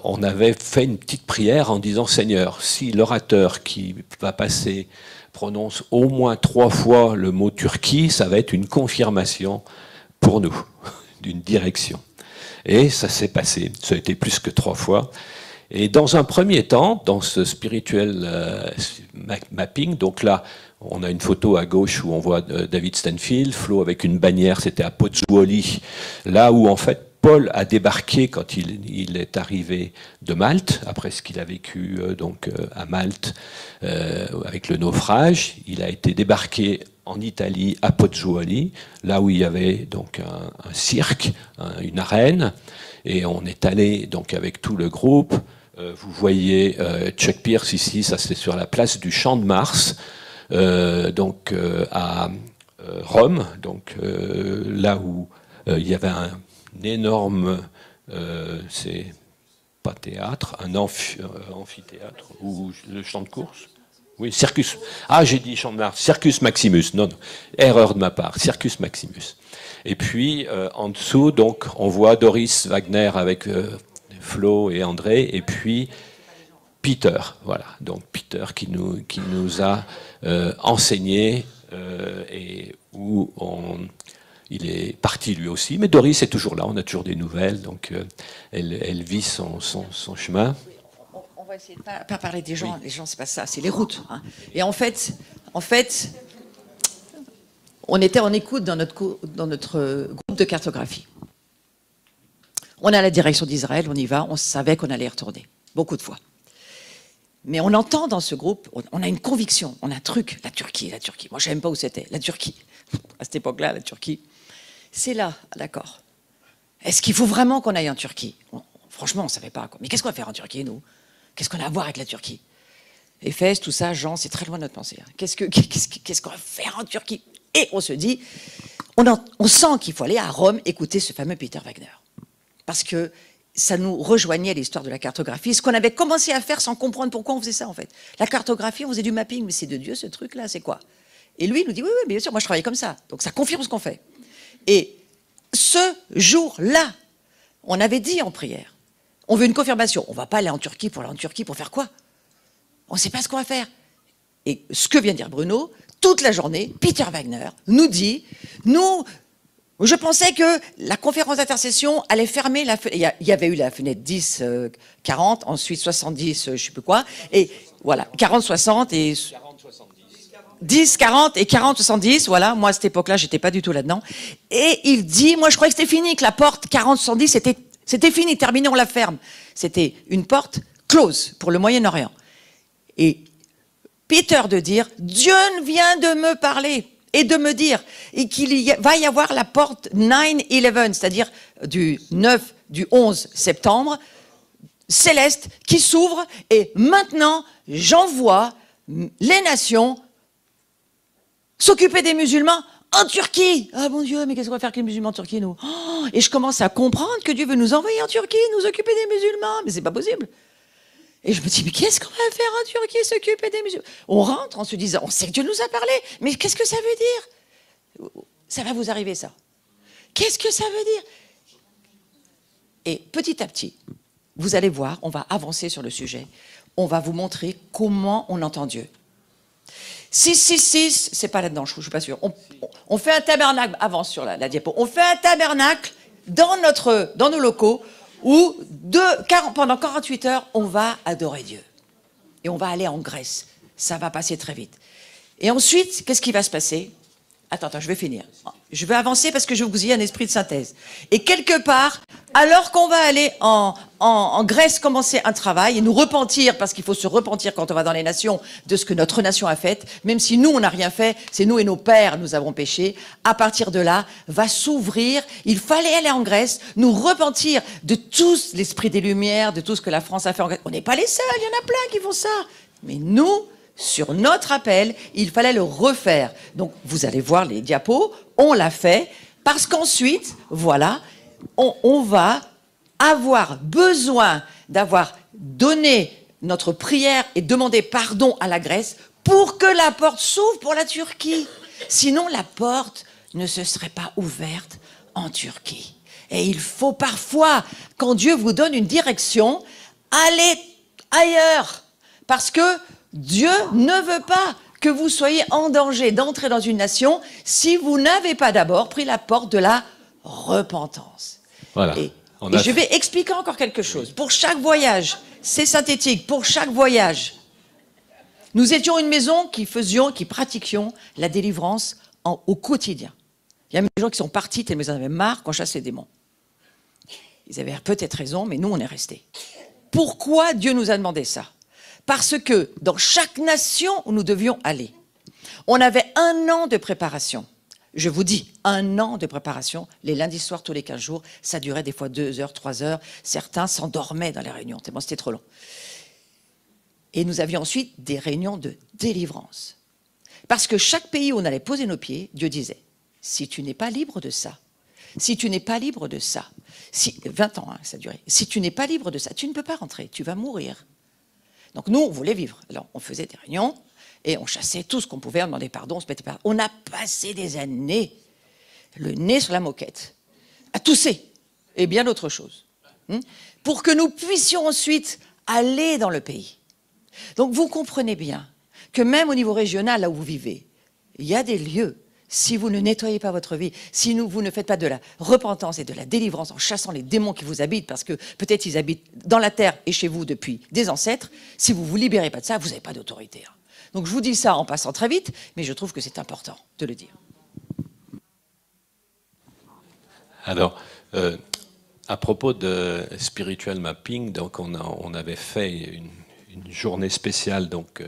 on avait fait une petite prière en disant, Seigneur, si l'orateur qui va passer prononce au moins 3 fois le mot Turquie, ça va être une confirmation pour nous, d'une direction. Et ça s'est passé, ça a été plus que 3 fois. Et dans un premier temps, dans ce spirituel mapping, donc là, on a une photo à gauche où on voit David Stanfield, Flo avec une bannière, c'était à Pozzuoli, là où en fait Paul a débarqué quand il est arrivé de Malte, après ce qu'il a vécu donc à Malte avec le naufrage. Il a été débarqué en Italie, à Pozzuoli, là où il y avait donc un cirque, une arène, et on est allé donc avec tout le groupe. Vous voyez Chuck Pierce ici, ça c'est sur la place du Champ de Mars, donc à Rome, donc là où il y avait un énorme, c'est pas théâtre, un amphithéâtre ou le champ de course. Oui, Circus. Ah, j'ai dit Champ de Mars, Circus Maximus. Non, non, erreur de ma part, Circus Maximus. Et puis en dessous, donc, on voit Doris Wagner avec Flo et André, et puis Peter, voilà. Donc Peter qui nous a enseigné et où il est parti lui aussi, mais Doris est toujours là, on a toujours des nouvelles, donc elle vit son chemin. On va essayer de ne pas parler des gens, oui. Les gens c'est pas ça, c'est les routes. Hein. Et en fait, on était en écoute dans notre groupe de cartographie. On a la direction d'Israël, on y va, on savait qu'on allait y retourner, beaucoup de fois. Mais on entend dans ce groupe, on a une conviction, on a un truc, la Turquie. Moi, je ne savais même pas où c'était, la Turquie. À cette époque-là, la Turquie. C'est là, d'accord. Est-ce qu'il faut vraiment qu'on aille en Turquie? Franchement, on ne savait pas. Mais qu'est-ce qu'on va faire en Turquie, nous? Qu'est-ce qu'on a à voir avec la Turquie? Éphèse, tout ça, Jean, c'est très loin de notre pensée. Hein. Qu'est-ce qu'on va faire en Turquie? Et on se dit, on sent qu'il faut aller à Rome écouter ce fameux Peter Wagner. Parce que ça nous rejoignait l'histoire de la cartographie, ce qu'on avait commencé à faire sans comprendre pourquoi on faisait ça, en fait. La cartographie, on faisait du mapping, mais c'est de Dieu, ce truc-là, c'est quoi? Et lui, il nous dit, oui, bien sûr, moi je travaille comme ça. Donc ça confirme ce qu'on fait. Et ce jour-là, on avait dit en prière, on veut une confirmation. On ne va pas aller en Turquie pour faire quoi? On ne sait pas ce qu'on va faire. Et ce que vient de dire Bruno, toute la journée, Peter Wagner nous dit, je pensais que la conférence d'intercession allait fermer la fenêtre. Il y avait eu la fenêtre 10, 40, ensuite 70, je ne sais plus quoi, et voilà, 40, 60 et... 10, 40 et 40, 70, voilà, moi à cette époque-là, j'étais pas du tout là-dedans. Et il dit, moi je croyais que c'était fini, que la porte 40, 70, c'était fini, terminé, on la ferme. C'était une porte close pour le Moyen-Orient. Et Peter de dire, Dieu vient de me parler et de me dire qu'il va y avoir la porte 9/11, c'est-à-dire du 11 septembre, céleste, qui s'ouvre, et maintenant, j'envoie les nations s'occuper des musulmans en Turquie. Ah mon Dieu, mais qu'est-ce qu'on va faire avec les musulmans en Turquie, nous? Et je commence à comprendre que Dieu veut nous envoyer en Turquie, nous occuper des musulmans. Mais c'est pas possible. Et je me dis, mais qu'est-ce qu'on va faire en Turquie, s'occuper des musulmans? On rentre en se disant, on sait que Dieu nous a parlé, mais qu'est-ce que ça veut dire? Ça va vous arriver, ça. Qu'est-ce que ça veut dire? Et petit à petit, vous allez voir, on va avancer sur le sujet. On va vous montrer comment on entend Dieu. 666, c'est pas là-dedans, je suis pas sûre. On fait un tabernacle, avance sur la diapo. On fait un tabernacle dans nos locaux où pendant 48 heures, on va adorer Dieu. Et on va aller en Grèce. Ça va passer très vite. Et ensuite, qu'est-ce qui va se passer? Attends, je vais finir. Je vais avancer parce que je vous ai un esprit de synthèse. Et quelque part, alors qu'on va aller en Grèce commencer un travail et nous repentir, parce qu'il faut se repentir quand on va dans les nations de ce que notre nation a fait, même si nous, on n'a rien fait, c'est nous et nos pères, nous avons péché, à partir de là, va s'ouvrir, il fallait aller en Grèce, nous repentir de tout l'esprit des Lumières, de tout ce que la France a fait en Grèce. On n'est pas les seuls, il y en a plein qui font ça. Mais nous, sur notre appel, il fallait le refaire. Donc, vous allez voir les diapos, on l'a fait, parce qu'ensuite, voilà, on va avoir besoin d'avoir donné notre prière et demandé pardon à la Grèce pour que la porte s'ouvre pour la Turquie. Sinon, la porte ne se serait pas ouverte en Turquie. Et il faut parfois, quand Dieu vous donne une direction, aller ailleurs. Parce que Dieu ne veut pas que vous soyez en danger d'entrer dans une nation si vous n'avez pas d'abord pris la porte de la repentance. Voilà. Et je vais expliquer encore quelque chose. Pour chaque voyage, c'est synthétique, pour chaque voyage, nous étions une maison qui pratiquions la délivrance au quotidien. Il y a des gens qui sont partis tellement ils en avaient marre qu'on chasse les démons. Ils avaient peut-être raison, mais nous, on est restés. Pourquoi Dieu nous a demandé ça? Parce que dans chaque nation où nous devions aller, on avait 1 an de préparation. Je vous dis, 1 an de préparation, les lundis soirs, tous les 15 jours, ça durait des fois 2 heures, 3 heures. Certains s'endormaient dans les réunions, tellement c'était trop long. Et nous avions ensuite des réunions de délivrance. Parce que chaque pays où on allait poser nos pieds, Dieu disait, si tu n'es pas libre de ça, si tu n'es pas libre de ça, 20 ans, hein, ça durait, si tu n'es pas libre de ça, tu ne peux pas rentrer, tu vas mourir. Donc nous, on voulait vivre. Alors on faisait des réunions et on chassait tout ce qu'on pouvait, on demandait pardon, on se mettait pardon. On a passé des années, le nez sur la moquette, à tousser et bien d'autres choses, pour que nous puissions ensuite aller dans le pays. Donc vous comprenez bien que même au niveau régional, là où vous vivez, il y a des lieux, si vous ne nettoyez pas votre vie, si vous ne faites pas de la repentance et de la délivrance en chassant les démons qui vous habitent, parce que peut-être ils habitent dans la terre et chez vous depuis des ancêtres, si vous ne vous libérez pas de ça, vous n'avez pas d'autorité. Donc je vous dis ça en passant très vite, mais je trouve que c'est important de le dire. Alors, à propos de spiritual mapping, donc on avait fait une journée spéciale donc,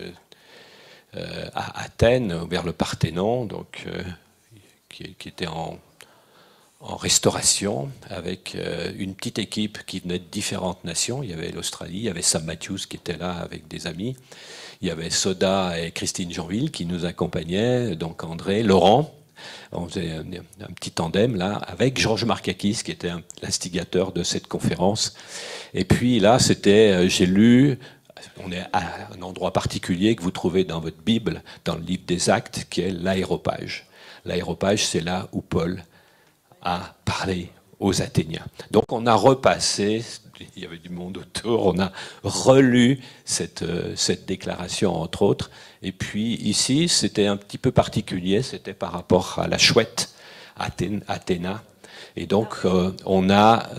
à Athènes, vers le Parthénon, donc, qui était en restauration, avec une petite équipe qui venait de différentes nations. Il y avait l'Australie, il y avait Sam Matthews qui était là avec des amis, il y avait Soda et Christine Jeanville qui nous accompagnaient, donc André, Laurent. On faisait un petit tandem là avec Georges Markakis qui était l'instigateur de cette conférence. Et puis là, j'ai lu, on est à un endroit particulier que vous trouvez dans votre Bible, dans le livre des Actes, qui est l'aéropage. L'aéropage, c'est là où Paul a parlé aux Athéniens. Donc on a repassé, il y avait du monde autour, on a relu cette déclaration entre autres. Et puis ici, c'était un petit peu particulier, c'était par rapport à la chouette Athéna. Et donc on a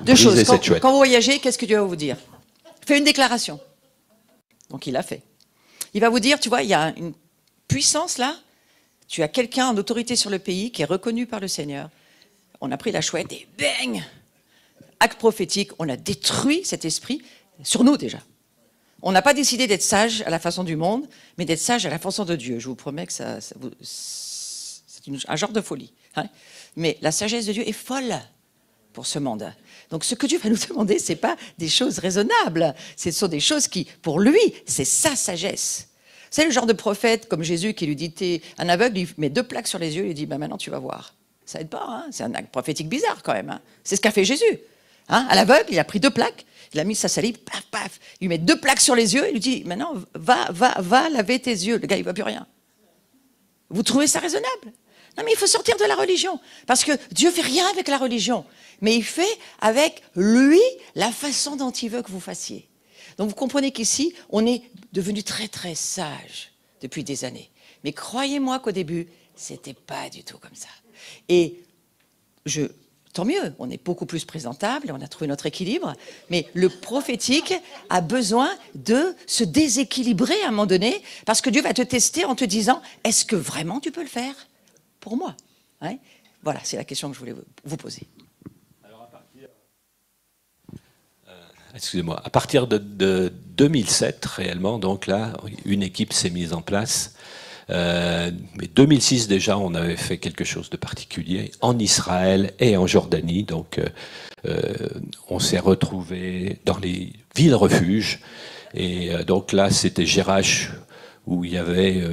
deux choses. cette chouette. Quand vous voyagez, qu'est-ce que Dieu va vous dire? Fais une déclaration. Donc il l'a fait. Il va vous dire, tu vois, il y a une puissance là. Tu as quelqu'un en autorité sur le pays qui est reconnu par le Seigneur. On a pris la chouette et bang! Acte prophétique, on a détruit cet esprit sur nous déjà. On n'a pas décidé d'être sage à la façon du monde, mais d'être sage à la façon de Dieu. Je vous promets que c'est un genre de folie. Hein? Mais la sagesse de Dieu est folle pour ce monde. Donc ce que Dieu va nous demander, ce n'est pas des choses raisonnables. Ce sont des choses qui, pour lui, c'est sa sagesse. C'est le genre de prophète comme Jésus qui lui dit, t'es un aveugle, il met 2 plaques sur les yeux et il dit, maintenant tu vas voir. Ça aide pas, hein, c'est un acte prophétique bizarre quand même. Hein. C'est ce qu'a fait Jésus. Hein, à l'aveugle, il a pris 2 plaques, il a mis sa salive, paf, paf, il lui met 2 plaques sur les yeux et il lui dit, maintenant va laver tes yeux. Le gars, il ne voit plus rien. Vous trouvez ça raisonnable? Non, mais il faut sortir de la religion. Parce que Dieu ne fait rien avec la religion. Mais il fait avec lui la façon dont il veut que vous fassiez. Donc vous comprenez qu'ici, on est devenu très très sage depuis des années. Mais croyez-moi qu'au début, c'était pas du tout comme ça. Et tant mieux, on est beaucoup plus présentable, on a trouvé notre équilibre, mais le prophétique a besoin de se déséquilibrer à un moment donné, parce que Dieu va te tester en te disant, est-ce que vraiment tu peux le faire pour moi? Hein? Voilà, c'est la question que je voulais vous poser. Excusez-moi, à partir de 2007, réellement, donc là, une équipe s'est mise en place. Mais 2006 déjà, on avait fait quelque chose de particulier en Israël et en Jordanie. Donc, on s'est retrouvés dans les villes refuges. Et donc là, c'était Jerash, où il y avait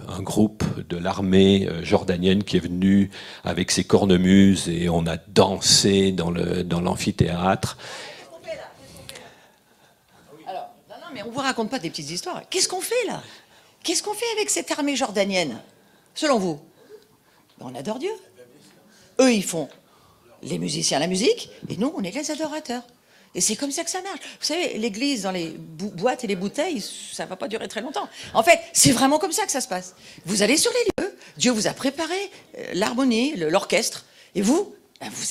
un groupe de l'armée jordanienne qui est venu avec ses cornemuses et on a dansé dans l'amphithéâtre. Mais on ne vous raconte pas des petites histoires. Qu'est-ce qu'on fait là? Qu'est-ce qu'on fait avec cette armée jordanienne? Selon vous? On adore Dieu. Eux, ils font les musiciens la musique, et nous, on est les adorateurs. Et c'est comme ça que ça marche. Vous savez, l'église, dans les boîtes et les bouteilles, ça ne va pas durer très longtemps. En fait, c'est vraiment comme ça que ça se passe. Vous allez sur les lieux, Dieu vous a préparé l'harmonie, l'orchestre, et vous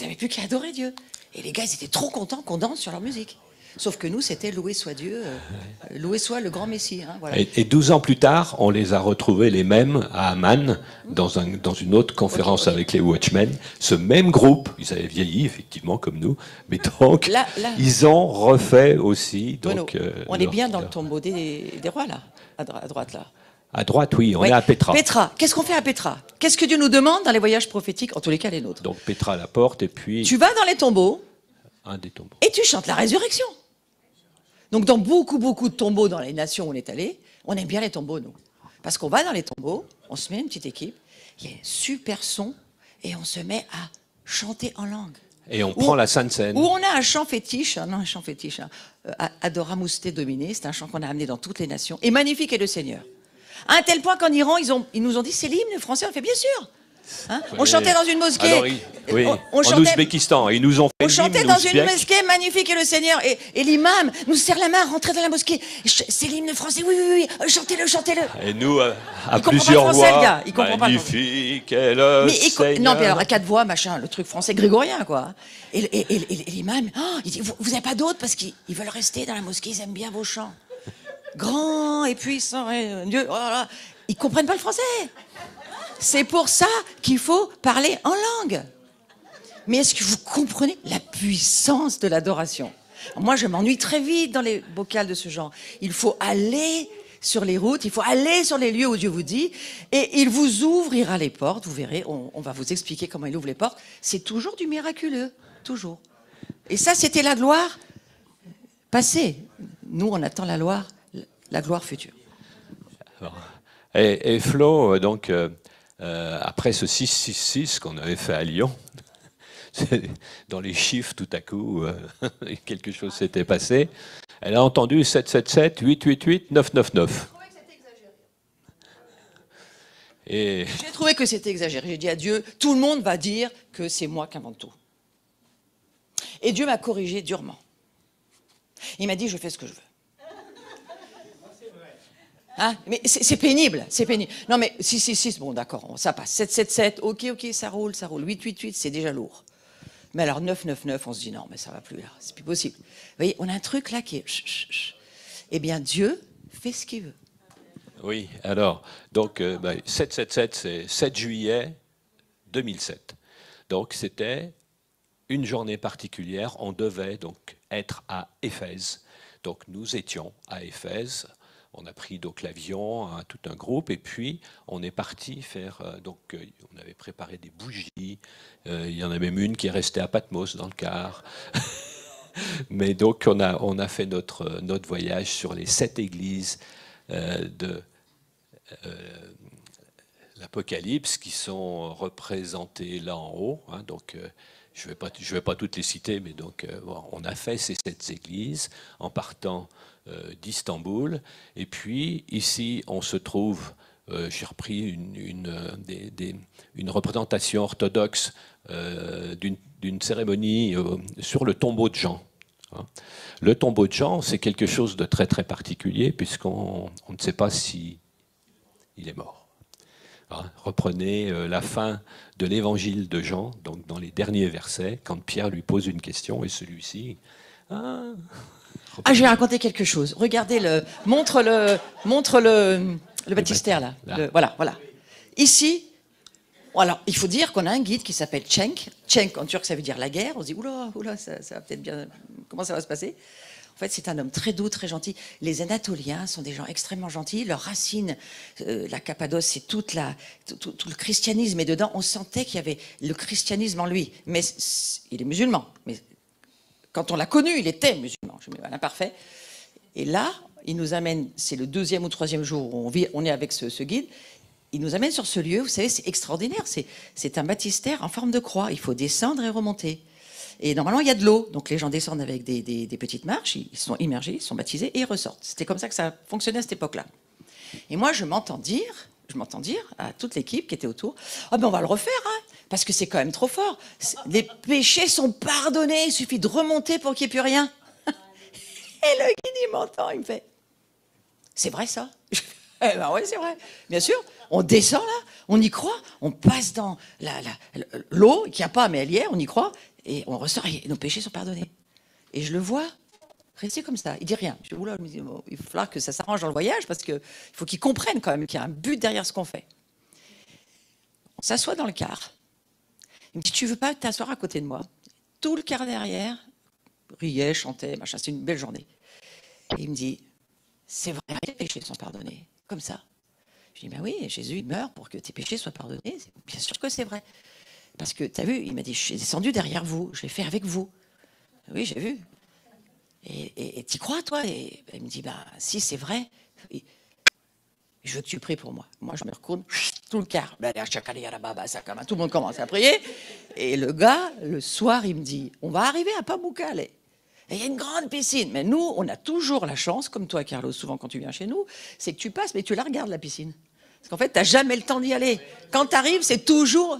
n'avez plus qu'à adorer Dieu. Et les gars, ils étaient trop contents qu'on danse sur leur musique. Sauf que nous, c'était loué soit Dieu, loué soit le grand Messie. Hein, voilà. Et 12 ans plus tard, on les a retrouvés les mêmes à Amman, dans une autre conférence avec les Watchmen. Ce même groupe, ils avaient vieilli, effectivement, comme nous, mais donc, ils ont refait aussi... Donc, on est bien dans le tombeau des rois, là, à droite, là. À droite, oui, on est à Pétra. Pétra, qu'est-ce qu'on fait à Pétra? Qu'est-ce que Dieu nous demande dans les voyages prophétiques, en tous les cas les nôtres? Donc Pétra à la porte, et puis... Tu vas dans les tombeaux, un des tombeaux. Et tu chantes la résurrection. Donc dans beaucoup de tombeaux dans les nations où on est allé, on aime bien les tombeaux, nous. Parce qu'on va dans les tombeaux, on se met une petite équipe, il y a un super son, et on se met à chanter en langue. Et on prend la Sainte Seine. Où on a un chant fétiche, Adoramus te Domine, c'est un chant qu'on a amené dans toutes les nations, et magnifique est le Seigneur. À un tel point qu'en Iran, ils nous ont dit, c'est l'hymne français, on fait bien sûr. Hein, on chantait dans une mosquée. Alors, oui, en Ouzbékistan, ils nous ont fait. On chantait dans une mosquée, magnifique est le Seigneur, et l'imam nous serre la main, rentrer dans la mosquée. C'est l'hymne français, oui, chantez-le, chantez-le. Et nous, à plusieurs voix, il comprend pas le français. Magnifique est le Seigneur. Non, mais alors à 4 voix, machin, le truc français grégorien, quoi. Et l'imam, il dit, vous n'avez pas d'autres parce qu'ils veulent rester dans la mosquée, ils aiment bien vos chants. Grand et puissant, Dieu, oh là là. Ils comprennent pas le français. C'est pour ça qu'il faut parler en langue. Mais est-ce que vous comprenez la puissance de l'adoration? Moi, je m'ennuie très vite dans les bocals de ce genre. Il faut aller sur les routes, il faut aller sur les lieux où Dieu vous dit, et il vous ouvrira les portes, vous verrez, on va vous expliquer comment il ouvre les portes. C'est toujours du miraculeux, toujours. Et ça, c'était la gloire passée. Nous, on attend la gloire future. Et Flo, donc, après ce 666 qu'on avait fait à Lyon, dans les chiffres, tout à coup, quelque chose s'était passé. Elle a entendu 777, 888, 999. Et... J'ai trouvé que c'était exagéré. J'ai dit à Dieu, tout le monde va dire que c'est moi qui invente tout. Et Dieu m'a corrigé durement. Il m'a dit, je fais ce que je veux. Hein? Mais c'est pénible, c'est pénible. Non mais 666, bon d'accord, ça passe. 777, ok, ça roule. 888, c'est déjà lourd. Mais alors 999, on se dit non, mais ça va plus là, c'est plus possible. Vous voyez, on a un truc là qui est... Eh bien, Dieu fait ce qu'il veut. Oui, alors, donc 777, c'est 7 juillet 2007. Donc c'était une journée particulière, on devait donc être à Éphèse. Donc nous étions à Éphèse. On a pris donc l'avion, hein, tout un groupe, et puis on est parti faire. On avait préparé des bougies. Il y en a même une qui est restée à Patmos dans le car. Mais donc on a fait notre voyage sur les 7 églises de l'Apocalypse qui sont représentées là en haut. Hein, donc je vais pas toutes les citer, mais donc on a fait ces 7 églises en partant d'Istanbul. Et puis ici, on se trouve, j'ai repris une représentation orthodoxe d'une cérémonie sur le tombeau de Jean. Le tombeau de Jean, c'est quelque chose de très très particulier puisqu'on ne sait pas si il est mort. Reprenez la fin de l'évangile de Jean, donc dans les derniers versets, quand Pierre lui pose une question et celui-ci... Ah, je vais raconter quelque chose. Regardez, montre le baptistère là. Voilà. Ici, alors, il faut dire qu'on a un guide qui s'appelle Cenk. Cenk, en turc, ça veut dire la guerre. On se dit, oula, ça va peut-être bien... Comment ça va se passer? En fait, c'est un homme très doux, très gentil. Les Anatoliens sont des gens extrêmement gentils. Leurs racines, la Cappadoce, c'est tout le christianisme. Et dedans, on sentait qu'il y avait le christianisme en lui. Mais il est musulman. Mais quand on l'a connu, il était musulman. Je mets un imparfait. Et là, il nous amène, c'est le 2e ou 3e jour où on est avec ce guide. Il nous amène sur ce lieu. Vous savez, c'est extraordinaire. C'est un baptistère en forme de croix. Il faut descendre et remonter. Et normalement, il y a de l'eau. Donc les gens descendent avec des petites marches, ils sont immergés, ils sont baptisés et ils ressortent. C'était comme ça que ça fonctionnait à cette époque-là. Et moi, je m'entends dire à toute l'équipe qui était autour, ah ben on va le refaire, hein, parce que c'est quand même trop fort. Les péchés sont pardonnés, il suffit de remonter pour qu'il n'y ait plus rien. Et le guide, il m'entend, il me fait, c'est vrai ça? Eh ben oui, c'est vrai. Bien sûr, on descend là, on y croit, on passe dans l'eau, qu'il n'y a pas, mais elle y est, on y croit. Et on ressort, et nos péchés sont pardonnés. Et je le vois rester comme ça. Il dit rien. Je dis, oula, il va falloir que ça s'arrange dans le voyage, parce qu'il faut qu'il comprenne quand même qu'il y a un but derrière ce qu'on fait. On s'assoit dans le car. Il me dit, tu veux pas t'asseoir à côté de moi? Tout le car derrière riait, chantait, machin. C'est une belle journée. Et il me dit, c'est vrai, les péchés sont pardonnés. Comme ça. Je dis, ben oui, Jésus, il meurt pour que tes péchés soient pardonnés. Bien sûr que c'est vrai. Parce que, tu as vu, il m'a dit, je suis descendu derrière vous, je l'ai fait avec vous. Oui, j'ai vu. Et t'y crois, toi? Et il me dit, ben, si, c'est vrai. Et je veux que tu pries pour moi. Moi, je me retourne, tout le car. Tout le monde commence à prier. Et le gars, le soir, il me dit, on va arriver à Pamukkale. Et il y a une grande piscine. Mais nous, on a toujours la chance, comme toi, Carlos, souvent quand tu viens chez nous, c'est que tu passes, mais tu la regardes, la piscine. Parce qu'en fait, tu n'as jamais le temps d'y aller. Quand tu arrives, c'est toujours...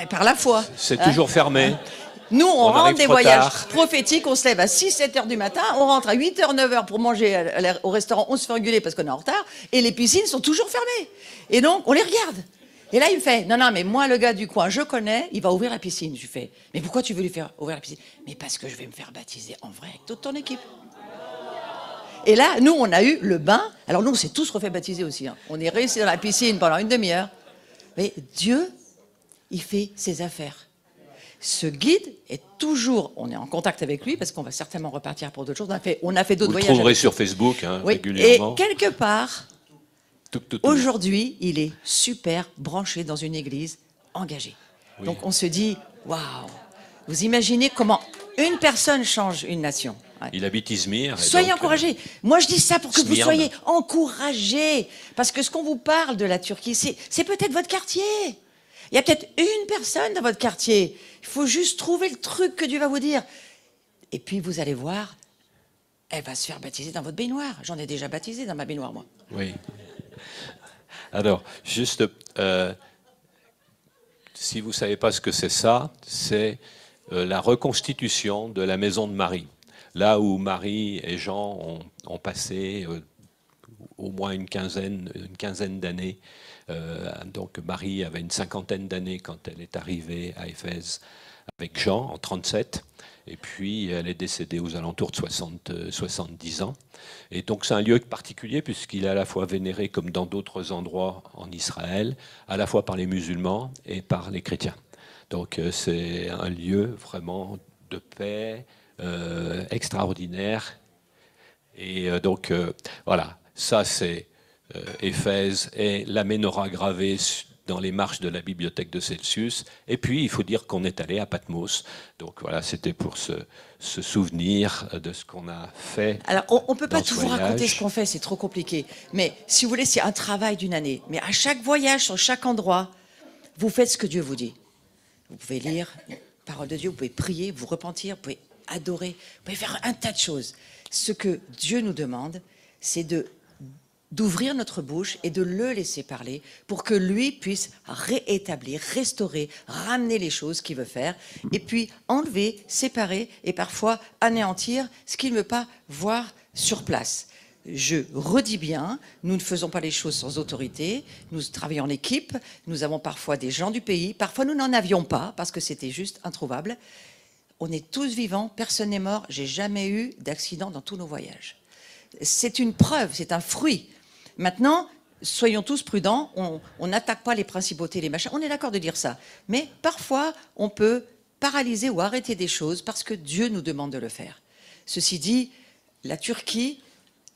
par la foi. C'est toujours fermé. Nous, on rentre des voyages prophétiques, on se lève à 6-7 heures du matin, on rentre à 8h, 9h pour manger au restaurant, on se fait engueuler parce qu'on est en retard, et les piscines sont toujours fermées. Et donc, on les regarde. Et là, il me fait, non, mais moi, le gars du coin, je connais, il va ouvrir la piscine. Je lui fais, mais pourquoi tu veux lui faire ouvrir la piscine? Mais parce que je vais me faire baptiser en vrai avec toute ton équipe. Et là, nous, on a eu le bain. Alors nous, on s'est tous refait baptiser aussi. Hein. On est restés dans la piscine pendant une demi-heure. Mais Dieu... il fait ses affaires. Ce guide est toujours, on est en contact avec lui parce qu'on va certainement repartir pour d'autres choses. On a fait d'autres voyages. Vous le trouverez sur Facebook oui, régulièrement. Et quelque part, aujourd'hui, il est super branché dans une église engagée. Oui. Donc on se dit, waouh, vous imaginez comment une personne change une nation. Ouais. Il habite Izmir. Soyez encouragés. Moi, je dis ça pour que vous soyez encouragés. Parce que ce qu'on vous parle de la Turquie, c'est peut-être votre quartier. Il y a peut-être une personne dans votre quartier. Il faut juste trouver le truc que Dieu va vous dire. Et puis, vous allez voir, elle va se faire baptiser dans votre baignoire. J'en ai déjà baptisé dans ma baignoire, moi. Oui. Alors, juste, si vous ne savez pas ce que c'est ça, c'est la reconstitution de la maison de Marie. Là où Marie et Jean ont passé au moins une quinzaine d'années. Donc Marie avait une cinquantaine d'années quand elle est arrivée à Éphèse avec Jean en 37. Et puis elle est décédée aux alentours de 70 ans. Et donc c'est un lieu particulier puisqu'il est à la fois vénéré comme dans d'autres endroits en Israël, à la fois par les musulmans et par les chrétiens. Donc c'est un lieu vraiment de paix, extraordinaire. Et donc voilà, ça c'est Éphèse et la menorah gravée dans les marches de la bibliothèque de Celsius. Et puis il faut dire qu'on est allé à Patmos. Donc voilà, c'était pour se souvenir de ce qu'on a fait. Alors on ne peut pas tout vous raconter ce qu'on fait, c'est trop compliqué. Mais si vous voulez, c'est un travail d'une année. Mais à chaque voyage, sur chaque endroit, vous faites ce que Dieu vous dit. Vous pouvez lire la parole de Dieu, vous pouvez prier, vous repentir, vous pouvez adorer, vous pouvez faire un tas de choses. Ce que Dieu nous demande, c'est d'ouvrir notre bouche et de le laisser parler pour que lui puisse réétablir, restaurer, ramener les choses qu'il veut faire et puis enlever, séparer et parfois anéantir ce qu'il ne veut pas voir sur place. Je redis bien, nous ne faisons pas les choses sans autorité, nous travaillons en équipe, nous avons parfois des gens du pays, parfois nous n'en avions pas parce que c'était juste introuvable. On est tous vivants, personne n'est mort, j'ai jamais eu d'accident dans tous nos voyages. C'est une preuve, c'est un fruit. Maintenant, soyons tous prudents, on n'attaque pas les principautés, les machins, on est d'accord de dire ça. Mais parfois, on peut paralyser ou arrêter des choses parce que Dieu nous demande de le faire. Ceci dit, la Turquie,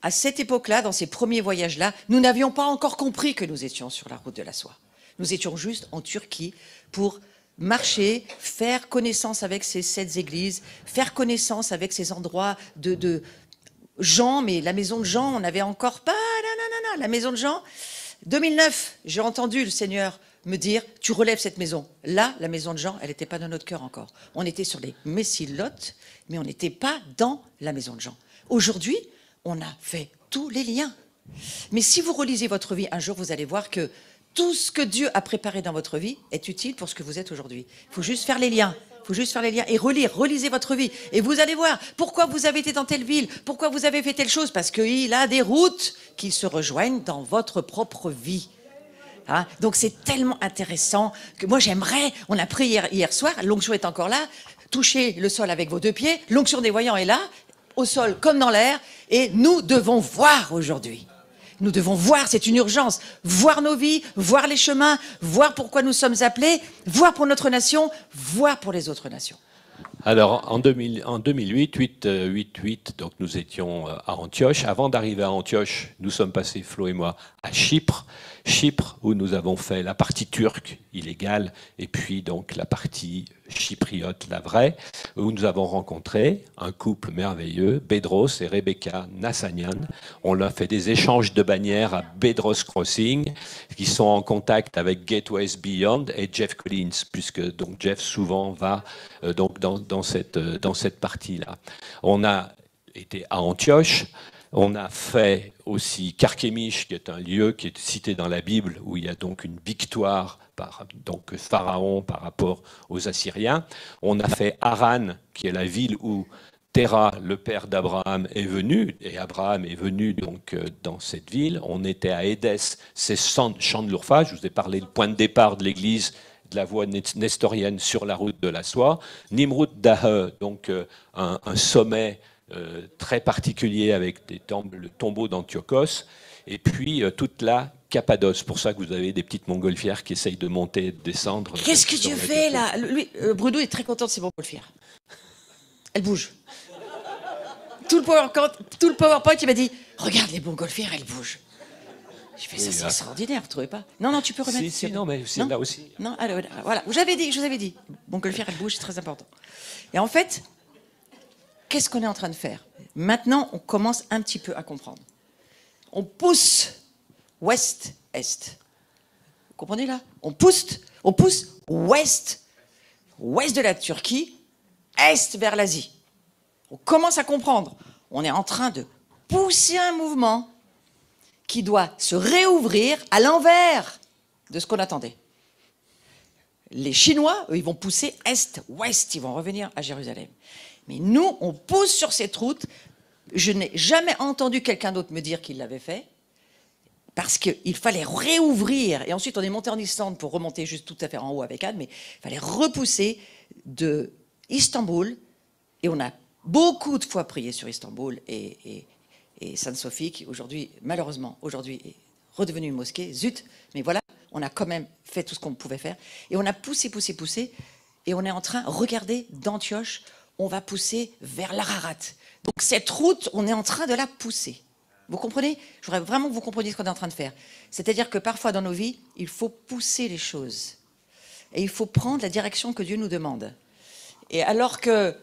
à cette époque-là, dans ces premiers voyages-là, nous n'avions pas encore compris que nous étions sur la route de la soie. Nous étions juste en Turquie pour marcher, faire connaissance avec ces 7 églises, faire connaissance avec ces endroits de Jean, mais la maison de Jean, on n'avait encore pas, non, la maison de Jean. 2009, j'ai entendu le Seigneur me dire, tu relèves cette maison. Là, la maison de Jean, elle n'était pas dans notre cœur encore. On était sur les Messilotes, mais on n'était pas dans la maison de Jean. Aujourd'hui, on a fait tous les liens. Mais si vous relisez votre vie, un jour, vous allez voir que tout ce que Dieu a préparé dans votre vie est utile pour ce que vous êtes aujourd'hui. Il faut juste faire les liens. Il faut juste faire les liens et relisez votre vie. Et vous allez voir pourquoi vous avez été dans telle ville, pourquoi vous avez fait telle chose, parce qu'il a des routes qui se rejoignent dans votre propre vie. Hein? Donc c'est tellement intéressant que moi j'aimerais, on a prié hier soir, l'onction est encore là, touchez le sol avec vos 2 pieds, l'onction des voyants est là, au sol comme dans l'air, et nous devons voir aujourd'hui. Nous devons voir, c'est une urgence, voir nos vies, voir les chemins, voir pourquoi nous sommes appelés, voir pour notre nation, voir pour les autres nations. Alors, en 2008, donc nous étions à Antioche. Avant d'arriver à Antioche, nous sommes passés, Flo et moi, à Chypre. Chypre, où nous avons fait la partie turque, illégale, et puis donc la partie chypriote, la vraie, où nous avons rencontré un couple merveilleux, Bedros et Rebecca Nassanian. On a fait des échanges de bannières à Bedros Crossing, qui sont en contact avec Gateways Beyond et Jeff Collins, puisque donc Jeff souvent va donc dans cette partie-là. On a été à Antioche. On a fait aussi Carchemish, qui est un lieu qui est cité dans la Bible, où il y a donc une victoire donc Pharaon par rapport aux Assyriens. On a fait Haran, qui est la ville où Terah, le père d'Abraham, est venu, et Abraham est venu donc dans cette ville. On était à Édesse, c'est champ de l'Urfa. Je vous ai parlé du point de départ de l'église, de la voie nestorienne sur la route de la soie. Nimrut Dahe, donc un sommet très particulier avec le tombeau d'Antiochos. et puis toute la Cappadoce. Pour ça que vous avez des petites montgolfières qui essayent de monter et de descendre. Qu'est-ce que Dieu fait là? Lui, Bruno est très content de ses montgolfières. Elles bougent. Tout le PowerPoint, il m'a dit « Regarde les montgolfières, elles bougent ». Je fais ça, c'est extraordinaire, vous trouvez pas? Non, tu peux remettre. Si, non, mais c'est là aussi. Non, alors, voilà, je vous avais dit. Montgolfière, elle bouge, c'est très important. Et en fait, qu'est-ce qu'on est en train de faire? Maintenant, on commence un petit peu à comprendre. On pousse ouest-est. Vous comprenez là? On pousse ouest de la Turquie, est vers l'Asie. On commence à comprendre. On est en train de pousser un mouvement qui doit se réouvrir à l'envers de ce qu'on attendait. Les Chinois, eux, ils vont pousser est-ouest, ils vont revenir à Jérusalem. Mais nous, on pousse sur cette route. Je n'ai jamais entendu quelqu'un d'autre me dire qu'il l'avait fait, parce qu'il fallait réouvrir. Et ensuite, on est monté en Islande pour remonter juste tout à fait en haut avec Anne, mais il fallait repousser de Istanbul. Et on a beaucoup de fois prié sur Istanbul et Sainte-Sophie, qui aujourd'hui, malheureusement, aujourd'hui est redevenue une mosquée. Zut, mais voilà, on a quand même fait tout ce qu'on pouvait faire. Et on a poussé, et on est en train, regardez, d'Antioche, on va pousser vers l'Ararat. Donc cette route, on est en train de la pousser. Vous comprenez? Je voudrais vraiment que vous compreniez ce qu'on est en train de faire. C'est-à-dire que parfois dans nos vies, il faut pousser les choses. Et il faut prendre la direction que Dieu nous demande. Et alors que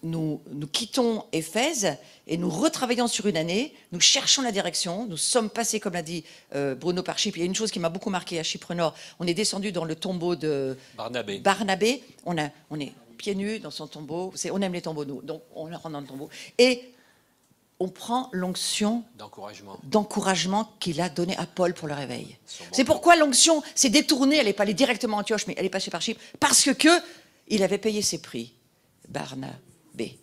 nous quittons Éphèse et nous retravaillons sur une année, nous cherchons la direction, nous sommes passés, comme l'a dit Bruno, par Chypre. Il y a une chose qui m'a beaucoup marqué à Chypre Nord, on est descendu dans le tombeau de Barnabé. On est pieds nus dans son tombeau, on aime les tombeaux, nous, donc on rentre dans le tombeau. Et on prend l'onction d'encouragement qu'il a donné à Paul pour le réveil. C'est pourquoi l'onction s'est détournée, elle n'est pas allée directement à Antioche, mais elle est passée par Chypre, parce que il avait payé ses prix, Barnabé.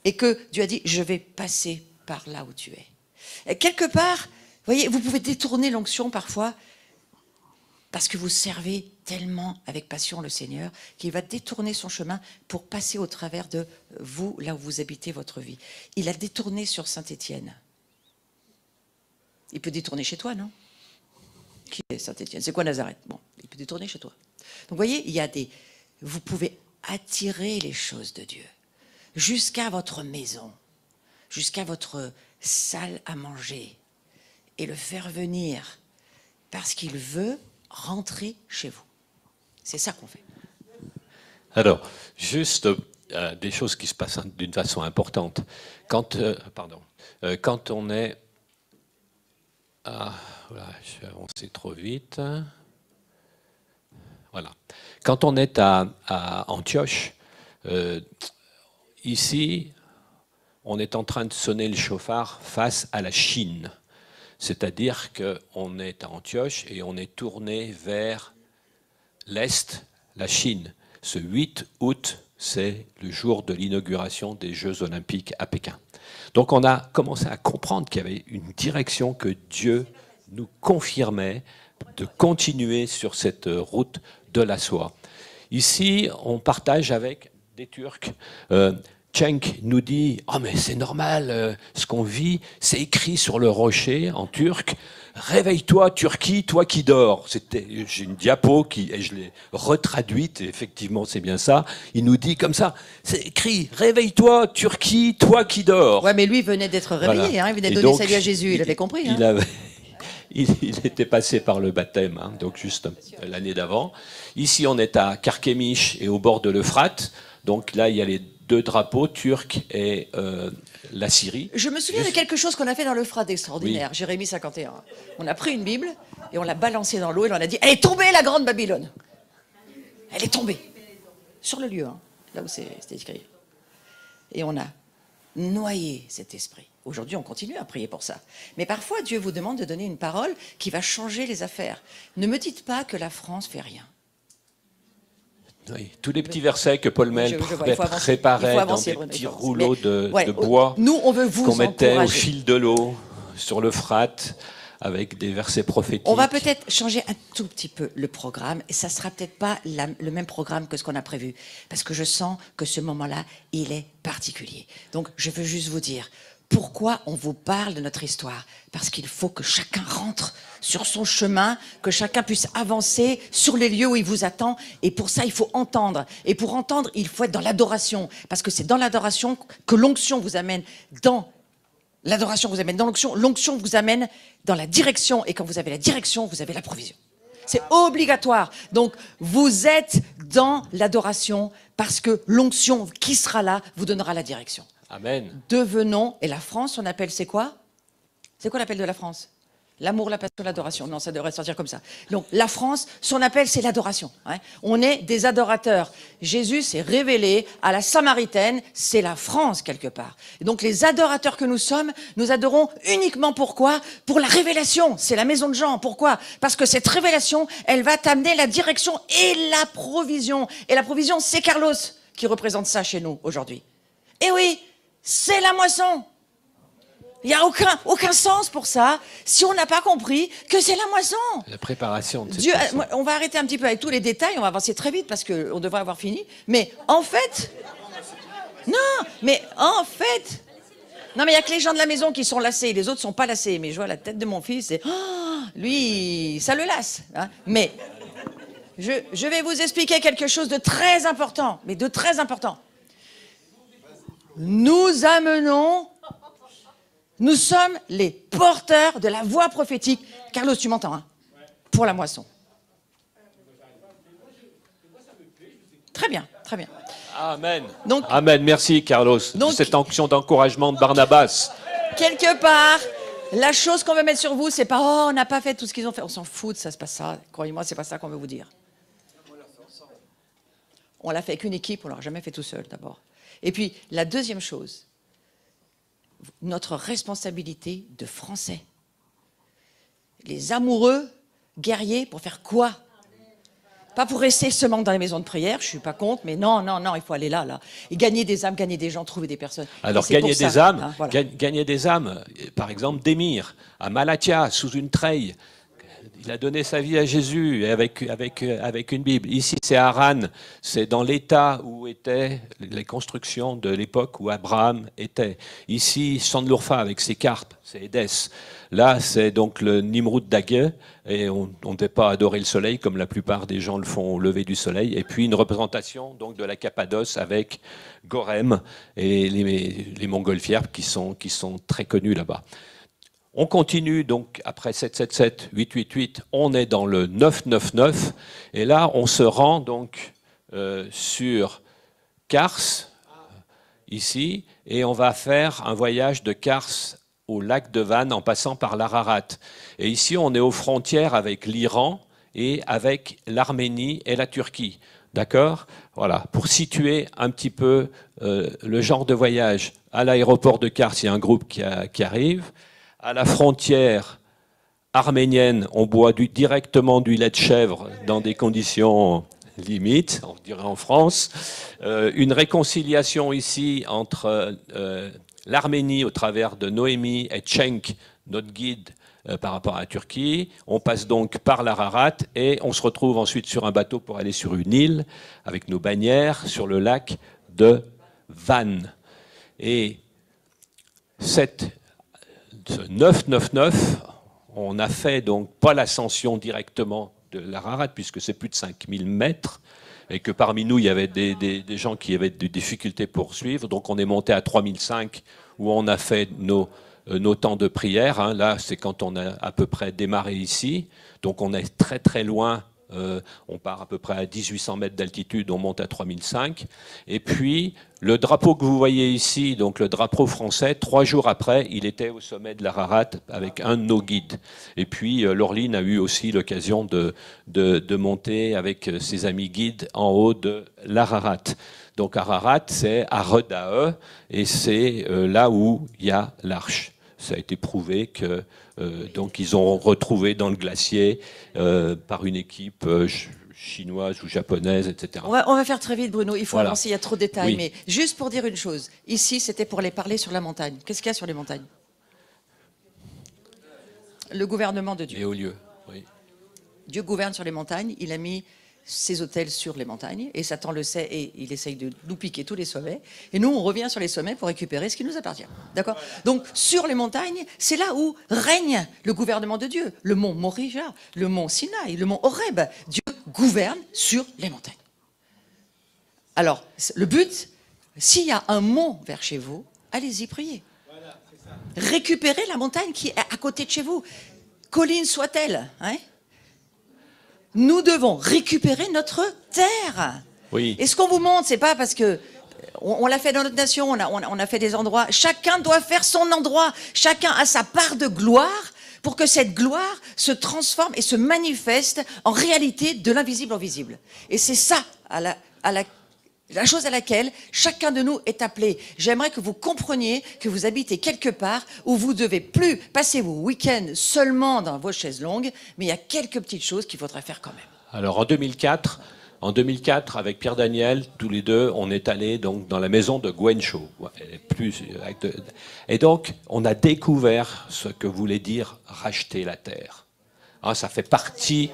Et que Dieu a dit, je vais passer par là où tu es. Et quelque part, vous voyez, vous pouvez détourner l'onction parfois, parce que vous servez tellement avec passion le Seigneur, qu'il va détourner son chemin pour passer au travers de vous, là où vous habitez votre vie. Il a détourné sur Saint-Étienne. Il peut détourner chez toi, non? Qui est Saint-Étienne? C'est quoi Nazareth? Bon, il peut détourner chez toi. Donc vous voyez, vous pouvez attirer les choses de Dieu jusqu'à votre maison, jusqu'à votre salle à manger et le faire venir parce qu'il veut rentrer chez vous. C'est ça qu'on fait. Alors, juste des choses qui se passent d'une façon importante. Quand on est... voilà, je vais avancer trop vite. Voilà. Quand on est à Antioche, ici, on est en train de sonner le chauffard face à la Chine. C'est-à-dire qu'on est à Antioche et on est tourné vers l'Est, la Chine. Ce 8 août, c'est le jour de l'inauguration des Jeux Olympiques à Pékin. Donc on a commencé à comprendre qu'il y avait une direction que Dieu nous confirmait de continuer sur cette route de la soie. Ici, on partage avec des Turcs. Cenk nous dit « Oh mais c'est normal, ce qu'on vit, c'est écrit sur le rocher en turc. Réveille-toi Turquie, toi qui dors. » J'ai une diapo et je l'ai retraduite, et effectivement c'est bien ça. Il nous dit comme ça, c'est écrit « Réveille-toi Turquie, toi qui dors. » Ouais, mais lui venait d'être réveillé, voilà. Hein, il venait de donner salut à Jésus, il avait compris. Hein. Il était passé par le baptême, hein, donc juste l'année d'avant. Ici, on est à Karkemish et au bord de l'Euphrate. Donc là, il y a les deux drapeaux, turcs et la Syrie. Je me souviens de quelque chose qu'on a fait dans l'Euphrate extraordinaire, oui. Jérémie 51. On a pris une Bible et on l'a balancée dans l'eau et on a dit « Elle est tombée, la grande Babylone !» Elle est tombée. Sur le lieu, hein, là où c'était écrit. Et on a noyé cet esprit. Aujourd'hui, on continue à prier pour ça. Mais parfois, Dieu vous demande de donner une parole qui va changer les affaires. Ne me dites pas que la France fait rien. Oui, tous les petits versets que Paul Mel préparait dans des petits rouleaux de bois qu'on mettait au fil de l'eau sur l'Euphrate avec des versets prophétiques. On va peut-être changer un tout petit peu le programme et ça ne sera peut-être pas le même programme que ce qu'on a prévu parce que je sens que ce moment-là, il est particulier. Donc, je veux juste vous dire, Pourquoi on vous parle de notre histoire? Parce qu'il faut que chacun rentre sur son chemin, que chacun puisse avancer sur les lieux où il vous attend. Et pour ça, il faut entendre. Et pour entendre, il faut être dans l'adoration. Parce que c'est dans l'adoration que l'onction vous amène dans l'adoration vous amène dans l'onction. L'onction vous amène dans la direction. Et quand vous avez la direction, vous avez la provision. C'est obligatoire. Donc, vous êtes dans l'adoration parce que l'onction qui sera là vous donnera la direction. Amen. Devenons, et la France, on appelle, c'est quoi? C'est quoi l'appel de la France? L'amour, la passion, l'adoration. Non, ça devrait sortir comme ça. Donc, la France, son appel, c'est l'adoration. Hein. On est des adorateurs. Jésus s'est révélé à la Samaritaine, c'est la France, quelque part. Et donc, les adorateurs que nous sommes, nous adorons uniquement pourquoi? Pour la révélation. C'est la maison de Jean. Pourquoi? Parce que cette révélation, elle va t'amener la direction et la provision. Et la provision, c'est Carlos qui représente ça chez nous aujourd'hui. Et oui, c'est la moisson. Il n'y a aucun sens pour ça si on n'a pas compris que c'est la moisson. La préparation de cette Dieu, moisson. on va arrêter un petit peu avec tous les détails, on va avancer très vite parce qu'on devrait avoir fini. Mais en fait, non, mais il n'y a que les gens de la maison qui sont lassés, les autres ne sont pas lassés. Mais je vois la tête de mon fils, et lui, ça le lasse. Hein. Mais je vais vous expliquer quelque chose de très important, mais de très important. Nous sommes les porteurs de la voix prophétique. Carlos, tu m'entends, hein? Pour la moisson. Très bien, très bien. Amen. Donc, Amen. Merci, Carlos, donc, de cette onction d'encouragement de Barnabas. Quelque part, la chose qu'on veut mettre sur vous, c'est pas « Oh, on n'a pas fait tout ce qu'ils ont fait ». On s'en fout de ça, c'est pas ça. Croyez-moi, c'est pas ça qu'on veut vous dire. On l'a fait avec une équipe, on l'a jamais fait tout seul, d'abord. Et puis, la deuxième chose, notre responsabilité de Français. Les amoureux, guerriers, pour faire quoi? Pas pour rester seulement dans les maisons de prière, je ne suis pas contre, mais non, il faut aller là. Et gagner des âmes, gagner des gens, trouver des personnes. Alors, gagner des âmes, hein, voilà. Gagner des âmes, par exemple, d'Émir, à Malatia, sous une treille. Il a donné sa vie à Jésus avec une Bible. Ici, c'est Haran, c'est dans l'état où étaient les constructions de l'époque où Abraham était. Ici, Sandlourfa avec ses carpes, c'est Édesse. Là, c'est donc le Nimroud d'Agueux, et on ne devait pas adorer le soleil comme la plupart des gens le font au lever du soleil. Et puis une représentation donc de la Cappadoce avec Gorem et les montgolfières qui sont très connus là-bas. On continue donc après 777, 888, on est dans le 999 et là on se rend donc sur Kars ici et on va faire un voyage de Kars au lac de Van en passant par l'Ararat. Et ici on est aux frontières avec l'Iran et avec l'Arménie et la Turquie. D'accord? Voilà, pour situer un petit peu le genre de voyage. À l'aéroport de Kars, il y a un groupe qui arrive. À la frontière arménienne, on boit directement du lait de chèvre dans des conditions limites, on dirait en France. Une réconciliation ici entre l'Arménie au travers de Noémie et Cenk, notre guide par rapport à la Turquie. On passe donc par l'Ararat et on se retrouve ensuite sur un bateau pour aller sur une île avec nos bannières sur le lac de Van. Et ce 999, on a fait donc pas l'ascension directement de l'Ararat, puisque c'est plus de 5000 mètres, et que parmi nous, il y avait des gens qui avaient des difficultés pour suivre. Donc on est monté à 3005, où on a fait nos temps de prière. Hein. Là, c'est quand on a à peu près démarré ici. Donc on est très très loin. On part à peu près à 1800 mètres d'altitude, on monte à 3005. Et puis, le drapeau que vous voyez ici, donc le drapeau français, 3 jours après, il était au sommet de l'Ararat avec un de nos guides. Et puis, Laureline a eu aussi l'occasion de monter avec ses amis guides en haut de l'Ararat. Donc, Ararat, c'est à Redae, et c'est là où il y a l'arche. Ça a été prouvé que donc ils ont retrouvé dans le glacier par une équipe chinoise ou japonaise, etc. On va faire très vite, Bruno. Il faut avancer, il y a trop de détails. Oui. Mais juste pour dire une chose, ici, c'était pour les parler sur la montagne. Qu'est-ce qu'il y a sur les montagnes? Le gouvernement de Dieu. Les hauts lieux, oui. Dieu gouverne sur les montagnes. Il a mis ses hôtels sur les montagnes, et Satan le sait, et il essaye de nous piquer tous les sommets, et nous, on revient sur les sommets pour récupérer ce qui nous appartient. D'accord ? Donc, sur les montagnes, c'est là où règne le gouvernement de Dieu. Le mont Morija, le mont Sinaï, le mont Horeb. Dieu gouverne sur les montagnes. Alors, le but, s'il y a un mont vers chez vous, allez-y prier. Récupérez la montagne qui est à côté de chez vous. Colline soit-elle, hein ? Nous devons récupérer notre terre. Oui. Et ce qu'on vous montre, c'est pas parce que on l'a fait dans notre nation, on a fait des endroits. Chacun doit faire son endroit. Chacun a sa part de gloire pour que cette gloire se transforme et se manifeste en réalité de l'invisible au visible. Et c'est ça la chose à laquelle chacun de nous est appelé. J'aimerais que vous compreniez que vous habitez quelque part où vous ne devez plus passer vos week-ends seulement dans vos chaises longues, mais il y a quelques petites choses qu'il faudra faire quand même. Alors en 2004, avec Pierre Daniel, tous les deux, on est allés donc dans la maison de Gwen Shaw. Et donc, on a découvert ce que voulait dire racheter la terre. Hein, ça fait partie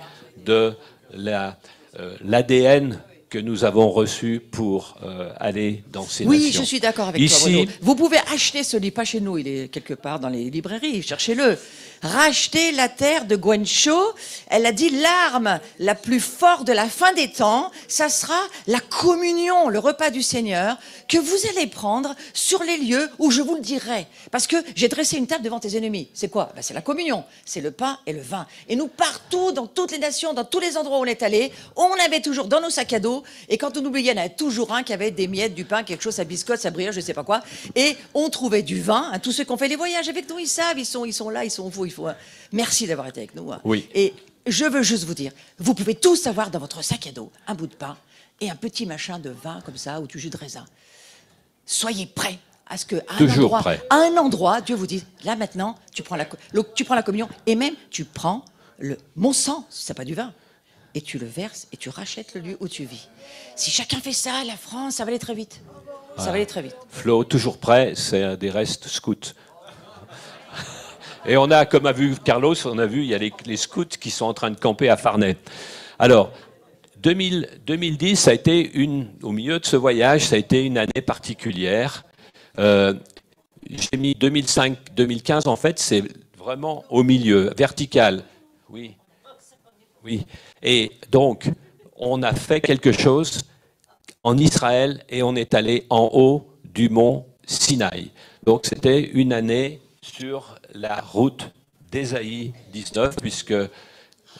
de l'ADN que nous avons reçu pour aller dans ces nations. Oui, je suis d'accord avec toi, Bruno. Vous pouvez acheter ce livre, pas chez nous, il est quelque part dans les librairies, cherchez-le. Racheter la terre de Gwen Shaw, elle a dit l'arme la plus forte de la fin des temps, ça sera la communion, le repas du Seigneur, que vous allez prendre sur les lieux où je vous le dirai. Parce que j'ai dressé une table devant tes ennemis. C'est quoi ? Ben, c'est la communion, c'est le pain et le vin. Et nous, partout, dans toutes les nations, dans tous les endroits où on est allé, on avait toujours dans nos sacs à dos, et quand on oubliait, il y en avait toujours un qui avait des miettes, du pain, quelque chose, sa biscotte, sa brioche, je sais pas quoi, et on trouvait du vin. Hein, tous ceux qui ont fait les voyages avec nous, ils savent, ils sont là, ils sont fous. Merci d'avoir été avec nous. Hein. Oui. Et je veux juste vous dire, vous pouvez tous avoir dans votre sac à dos un bout de pain et un petit machin de vin comme ça, ou du jus de raisin. Soyez prêts à ce qu'à un endroit, Dieu vous dise, là maintenant, tu prends la communion, et même tu prends mon sang, si c'est pas du vin, et tu le verses et tu rachètes le lieu où tu vis. Si chacun fait ça, la France, ça va aller très vite. Ça va aller très vite. Flo, toujours prêt, c'est des restes scouts. Et on a, comme a vu Carlos, il y a les scouts qui sont en train de camper à Farnay. Alors, 2010, ça a été au milieu de ce voyage, ça a été une année particulière. J'ai mis 2005-2015, en fait, c'est vraiment au milieu, vertical. Oui. Oui. Et donc, on a fait quelque chose en Israël et on est allé en haut du mont Sinaï. Donc, c'était une année sur la route d'Ésaïe 19, puisque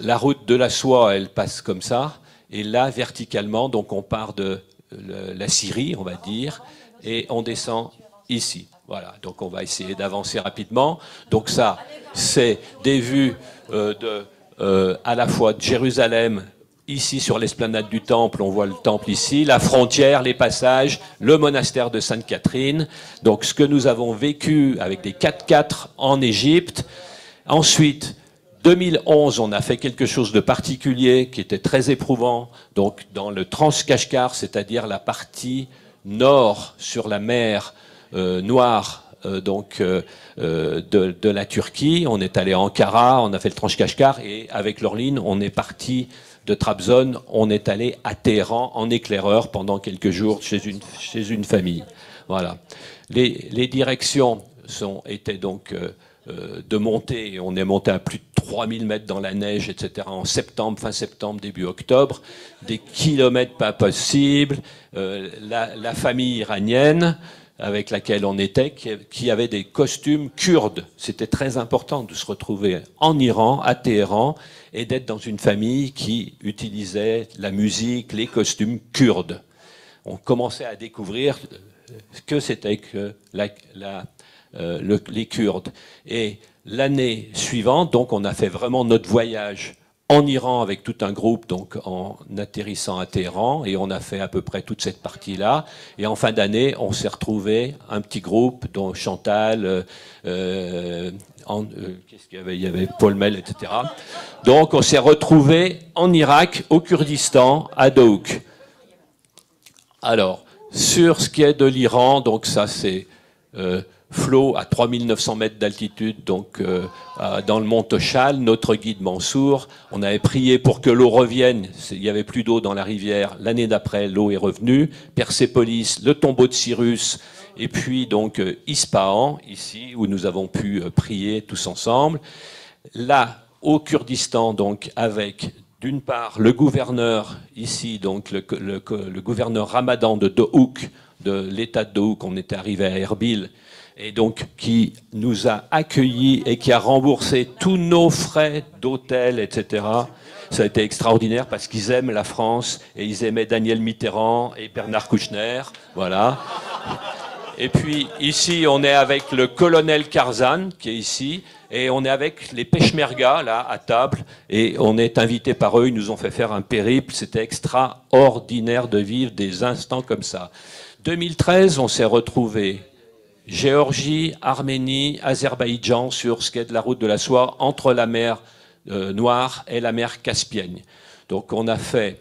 la route de la soie, elle passe comme ça, et là, verticalement, donc on part de la Syrie, on va dire, et on descend ici. Voilà, donc on va essayer d'avancer rapidement. Donc ça, c'est des vues à la fois de Jérusalem, ici sur l'esplanade du Temple, on voit le Temple ici, la frontière, les passages, le monastère de Sainte-Catherine. Donc ce que nous avons vécu avec des 4x4 en Égypte. Ensuite, 2011, on a fait quelque chose de particulier qui était très éprouvant. Donc dans le Trans-Kashgar, c'est-à-dire la partie nord sur la mer Noire, de la Turquie. On est allé à Ankara, on a fait le Trans-Kashgar et avec l'Orline, on est parti de Trabzon, on est allé à Téhéran en éclaireur pendant quelques jours chez une famille. Voilà. Les directions étaient donc de monter, on est monté à plus de 3000 mètres dans la neige, etc. en septembre, fin septembre, début octobre, des kilomètres pas possibles, la famille iranienne avec laquelle on était, qui avait des costumes kurdes. C'était très important de se retrouver en Iran, à Téhéran, et d'être dans une famille qui utilisait la musique, les costumes kurdes. On commençait à découvrir ce que c'était que les Kurdes. Et l'année suivante, donc, on a fait vraiment notre voyage en Iran avec tout un groupe, donc en atterrissant à Téhéran, et on a fait à peu près toute cette partie-là. Et en fin d'année, on s'est retrouvé un petit groupe, dont Chantal, qu'est-ce qu'il y avait ? Il y avait Paul Mel, etc. Donc on s'est retrouvé en Irak, au Kurdistan, à Dohuk. Alors, sur ce qui est de l'Iran, donc ça c'est flot à 3900 mètres d'altitude, donc dans le mont Tochal, notre guide Mansour. On avait prié pour que l'eau revienne. Il n'y avait plus d'eau dans la rivière. L'année d'après, l'eau est revenue. Persépolis, le tombeau de Cyrus, et puis donc Ispahan, ici, où nous avons pu prier tous ensemble. Là, au Kurdistan, donc avec d'une part le gouverneur ici, donc le gouverneur Ramadan de Dohuk, de l'état de Dohuk, on était arrivé à Erbil, et donc qui nous a accueillis et qui a remboursé tous nos frais d'hôtel, etc. Ça a été extraordinaire parce qu'ils aiment la France et ils aimaient Daniel Mitterrand et Bernard Kouchner, voilà. Et puis ici, on est avec le colonel Karzan qui est ici, et on est avec les Peshmerga là à table, et on est invité par eux. Ils nous ont fait faire un périple. C'était extraordinaire de vivre des instants comme ça. 2013, on s'est retrouvés Géorgie, Arménie, Azerbaïdjan sur ce qui est de la route de la soie entre la mer Noire et la mer Caspienne. Donc on a fait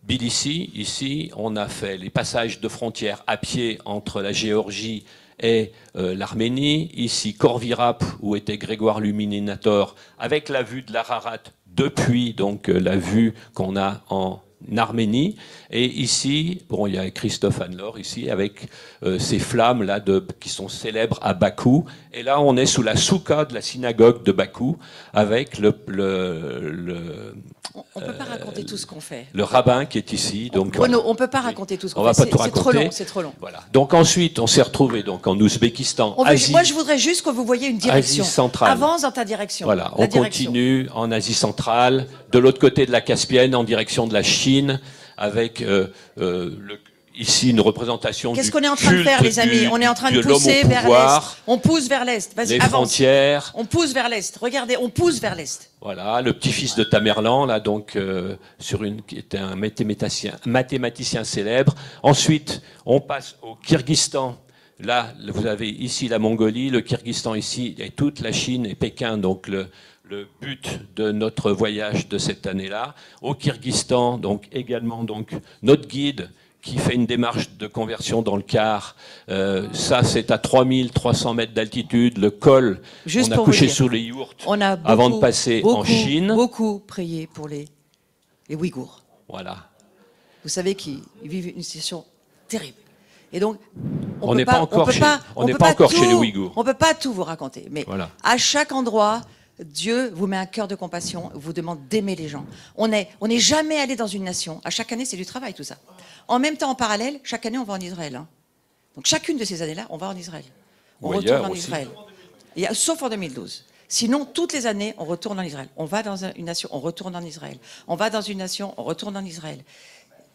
Tbilissi, ici, on a fait les passages de frontières à pied entre la Géorgie et l'Arménie. Ici, Corvirap, où était Grégoire l'Illuminator, avec la vue de l'Ararat depuis donc la vue qu'on a en Arménie. Et ici, bon, il y a Christophe Anne-Laure ici, avec ces flammes là qui sont célèbres à Bakou. Et là, on est sous la soukha de la synagogue de Bakou, avec on ne peut pas raconter tout ce qu'on fait. Le rabbin qui est ici. Donc, Bruno, voilà. On ne peut pas raconter tout ce qu'on fait. On va pas tout raconter. C'est trop long. Voilà. Donc ensuite, on s'est retrouvés donc en Ouzbékistan. Moi, je voudrais juste que vous voyiez une direction. Asie centrale. Avance dans ta direction. Voilà. On continue en Asie centrale, de l'autre côté de la Caspienne, en direction de la Chine, avec ici une représentation. Qu'est-ce qu'on est en train de faire, les amis? On est en train de pousser vers l'est. On pousse vers l'est. Vas-y, les avance. Frontières. On pousse vers l'est. Regardez, on pousse vers l'est. Voilà, le petit-fils de Tamerlan, là, donc, qui était un mathématicien célèbre. Ensuite, on passe au Kyrgyzstan. Là, vous avez ici la Mongolie, le Kyrgyzstan ici, et toute la Chine et Pékin, donc le but de notre voyage de cette année-là. Au Kyrgyzstan, donc également donc notre guide qui fait une démarche de conversion dans le Car. Ça, c'est à 3300 mètres d'altitude. Le col, on a couché sur les yourtes avant de passer en Chine. Beaucoup prié pour les Ouïghours. Voilà. Vous savez qu'ils vivent une situation terrible. Et donc, on n'est pas encore chez les Ouïghours. On ne peut pas tout vous raconter. Mais voilà. À chaque endroit, Dieu vous met un cœur de compassion, vous demande d'aimer les gens. On n'est jamais allé dans une nation. À chaque année, c'est du travail, tout ça. En même temps, en parallèle, chaque année, on va en Israël. Hein. Donc, chacune de ces années-là, on va en Israël. On retourne en Israël. Sauf en 2012. Sinon, toutes les années, on retourne en Israël. On va dans une nation, on retourne en Israël. On va dans une nation, on retourne en Israël.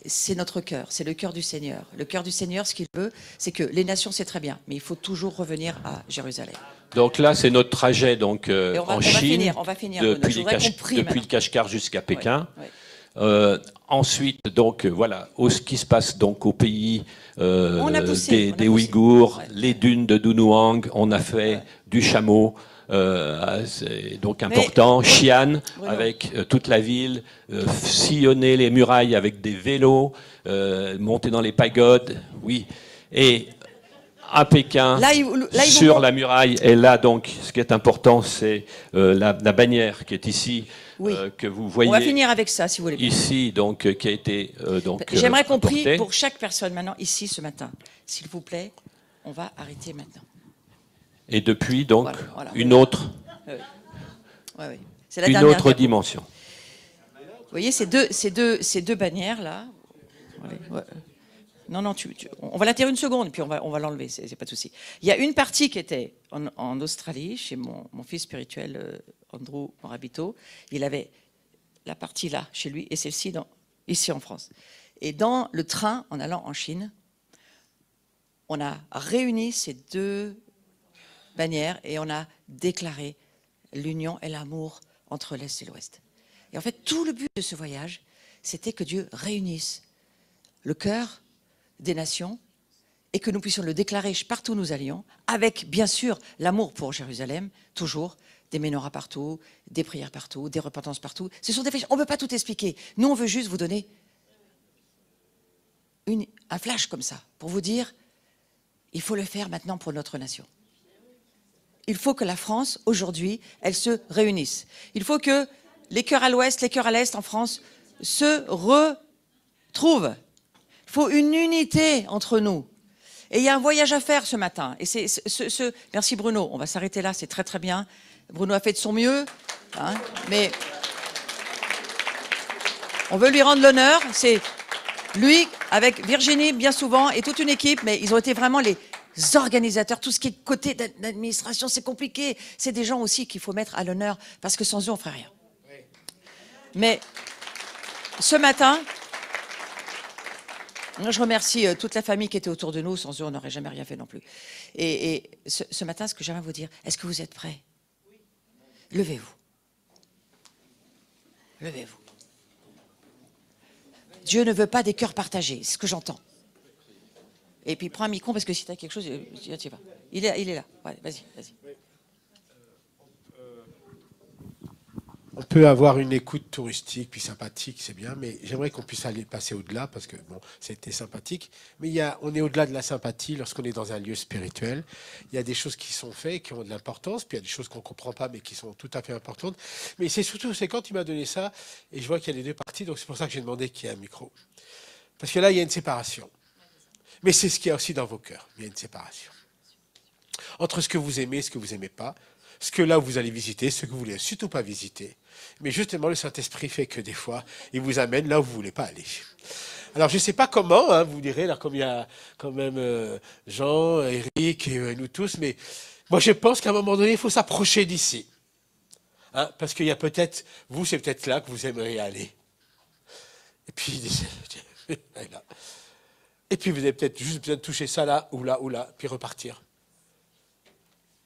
C'est notre cœur, c'est le cœur du Seigneur. Le cœur du Seigneur, ce qu'il veut, c'est que les nations, c'est très bien, mais il faut toujours revenir à Jérusalem. Donc là, c'est notre trajet donc, en Chine, on va finir, depuis le Kashgar jusqu'à Pékin. Ouais, ouais. Ensuite, donc voilà, ce qui se passe donc au pays des Ouïghours, les dunes de Dunuang, on a fait du chameau. C'est donc important. Xi'an, avec toute la ville, sillonner les murailles avec des vélos, monter dans les pagodes, oui. Et à Pékin, sur la muraille, et là donc, ce qui est important, c'est la bannière qui est ici, que vous voyez. On va finir avec ça, si vous voulez. Ici, donc, qui a été J'aimerais qu'on prie pour chaque personne maintenant ici ce matin. S'il vous plaît, on va arrêter maintenant. Et depuis, donc, une autre, c'est une autre dimension. Vous voyez ces deux bannières-là. Non, on va la taire une seconde, puis on va l'enlever, c'est pas de souci. Il y a une partie qui était en Australie, chez mon fils spirituel, Andrew Morabito. Il avait la partie là, chez lui, et celle-ci ici en France. Et dans le train, en allant en Chine, on a réuni ces deux bannière et on a déclaré l'union et l'amour entre l'Est et l'Ouest. Et en fait, tout le but de ce voyage, c'était que Dieu réunisse le cœur des nations et que nous puissions le déclarer partout où nous allions, avec bien sûr l'amour pour Jérusalem, toujours, des menorahs partout, des prières partout, des repentances partout. Ce sont des flèches, on ne peut pas tout expliquer. Nous, on veut juste vous donner un flash comme ça, pour vous dire, il faut le faire maintenant pour notre nation. Il faut que la France, aujourd'hui, elle se réunisse. Il faut que les cœurs à l'ouest, les cœurs à l'est en France se retrouvent. Il faut une unité entre nous. Et il y a un voyage à faire ce matin. Et merci Bruno, on va s'arrêter là, c'est très très bien. Bruno a fait de son mieux, hein, mais on veut lui rendre l'honneur. C'est lui, avec Virginie, bien souvent, et toute une équipe, mais ils ont été vraiment les organisateurs. Tout ce qui est côté d'administration, c'est compliqué. C'est des gens aussi qu'il faut mettre à l'honneur, parce que sans eux, on ne ferait rien. Mais ce matin, je remercie toute la famille qui était autour de nous. Sans eux, on n'aurait jamais rien fait non plus. Et ce matin, ce que j'aimerais vous dire, est-ce que vous êtes prêts? Levez-vous. Levez-vous. Dieu ne veut pas des cœurs partagés, c'est ce que j'entends. Et puis prends un micro parce que si tu as quelque chose, tu y vas. Il est là. Ouais, vas-y, vas-y. On peut avoir une écoute touristique, puis sympathique, c'est bien, mais j'aimerais qu'on puisse aller passer au-delà, parce que bon, c'était sympathique. Mais on est au-delà de la sympathie lorsqu'on est dans un lieu spirituel. Il y a des choses qui sont faites, qui ont de l'importance, puis il y a des choses qu'on ne comprend pas, mais qui sont tout à fait importantes. Mais c'est quand il m'a donné ça, et je vois qu'il y a les deux parties, donc c'est pour ça que j'ai demandé qu'il y ait un micro. Parce que là, il y a une séparation. Mais c'est ce qu'il y a aussi dans vos cœurs. Il y a une séparation. Entre ce que vous aimez et ce que vous n'aimez pas, ce que là vous allez visiter, ce que vous ne voulez surtout pas visiter. Mais justement, le Saint-Esprit fait que des fois, il vous amène là où vous ne voulez pas aller. Alors, je ne sais pas comment, hein, vous direz, là, comme il y a quand même Jean, Eric et nous tous, mais moi, je pense qu'à un moment donné, il faut s'approcher d'ici. Hein, parce qu'il y a peut-être, vous, c'est peut-être là que vous aimeriez aller. Et puis, et puis vous avez peut-être juste besoin de toucher ça là, ou là, puis repartir.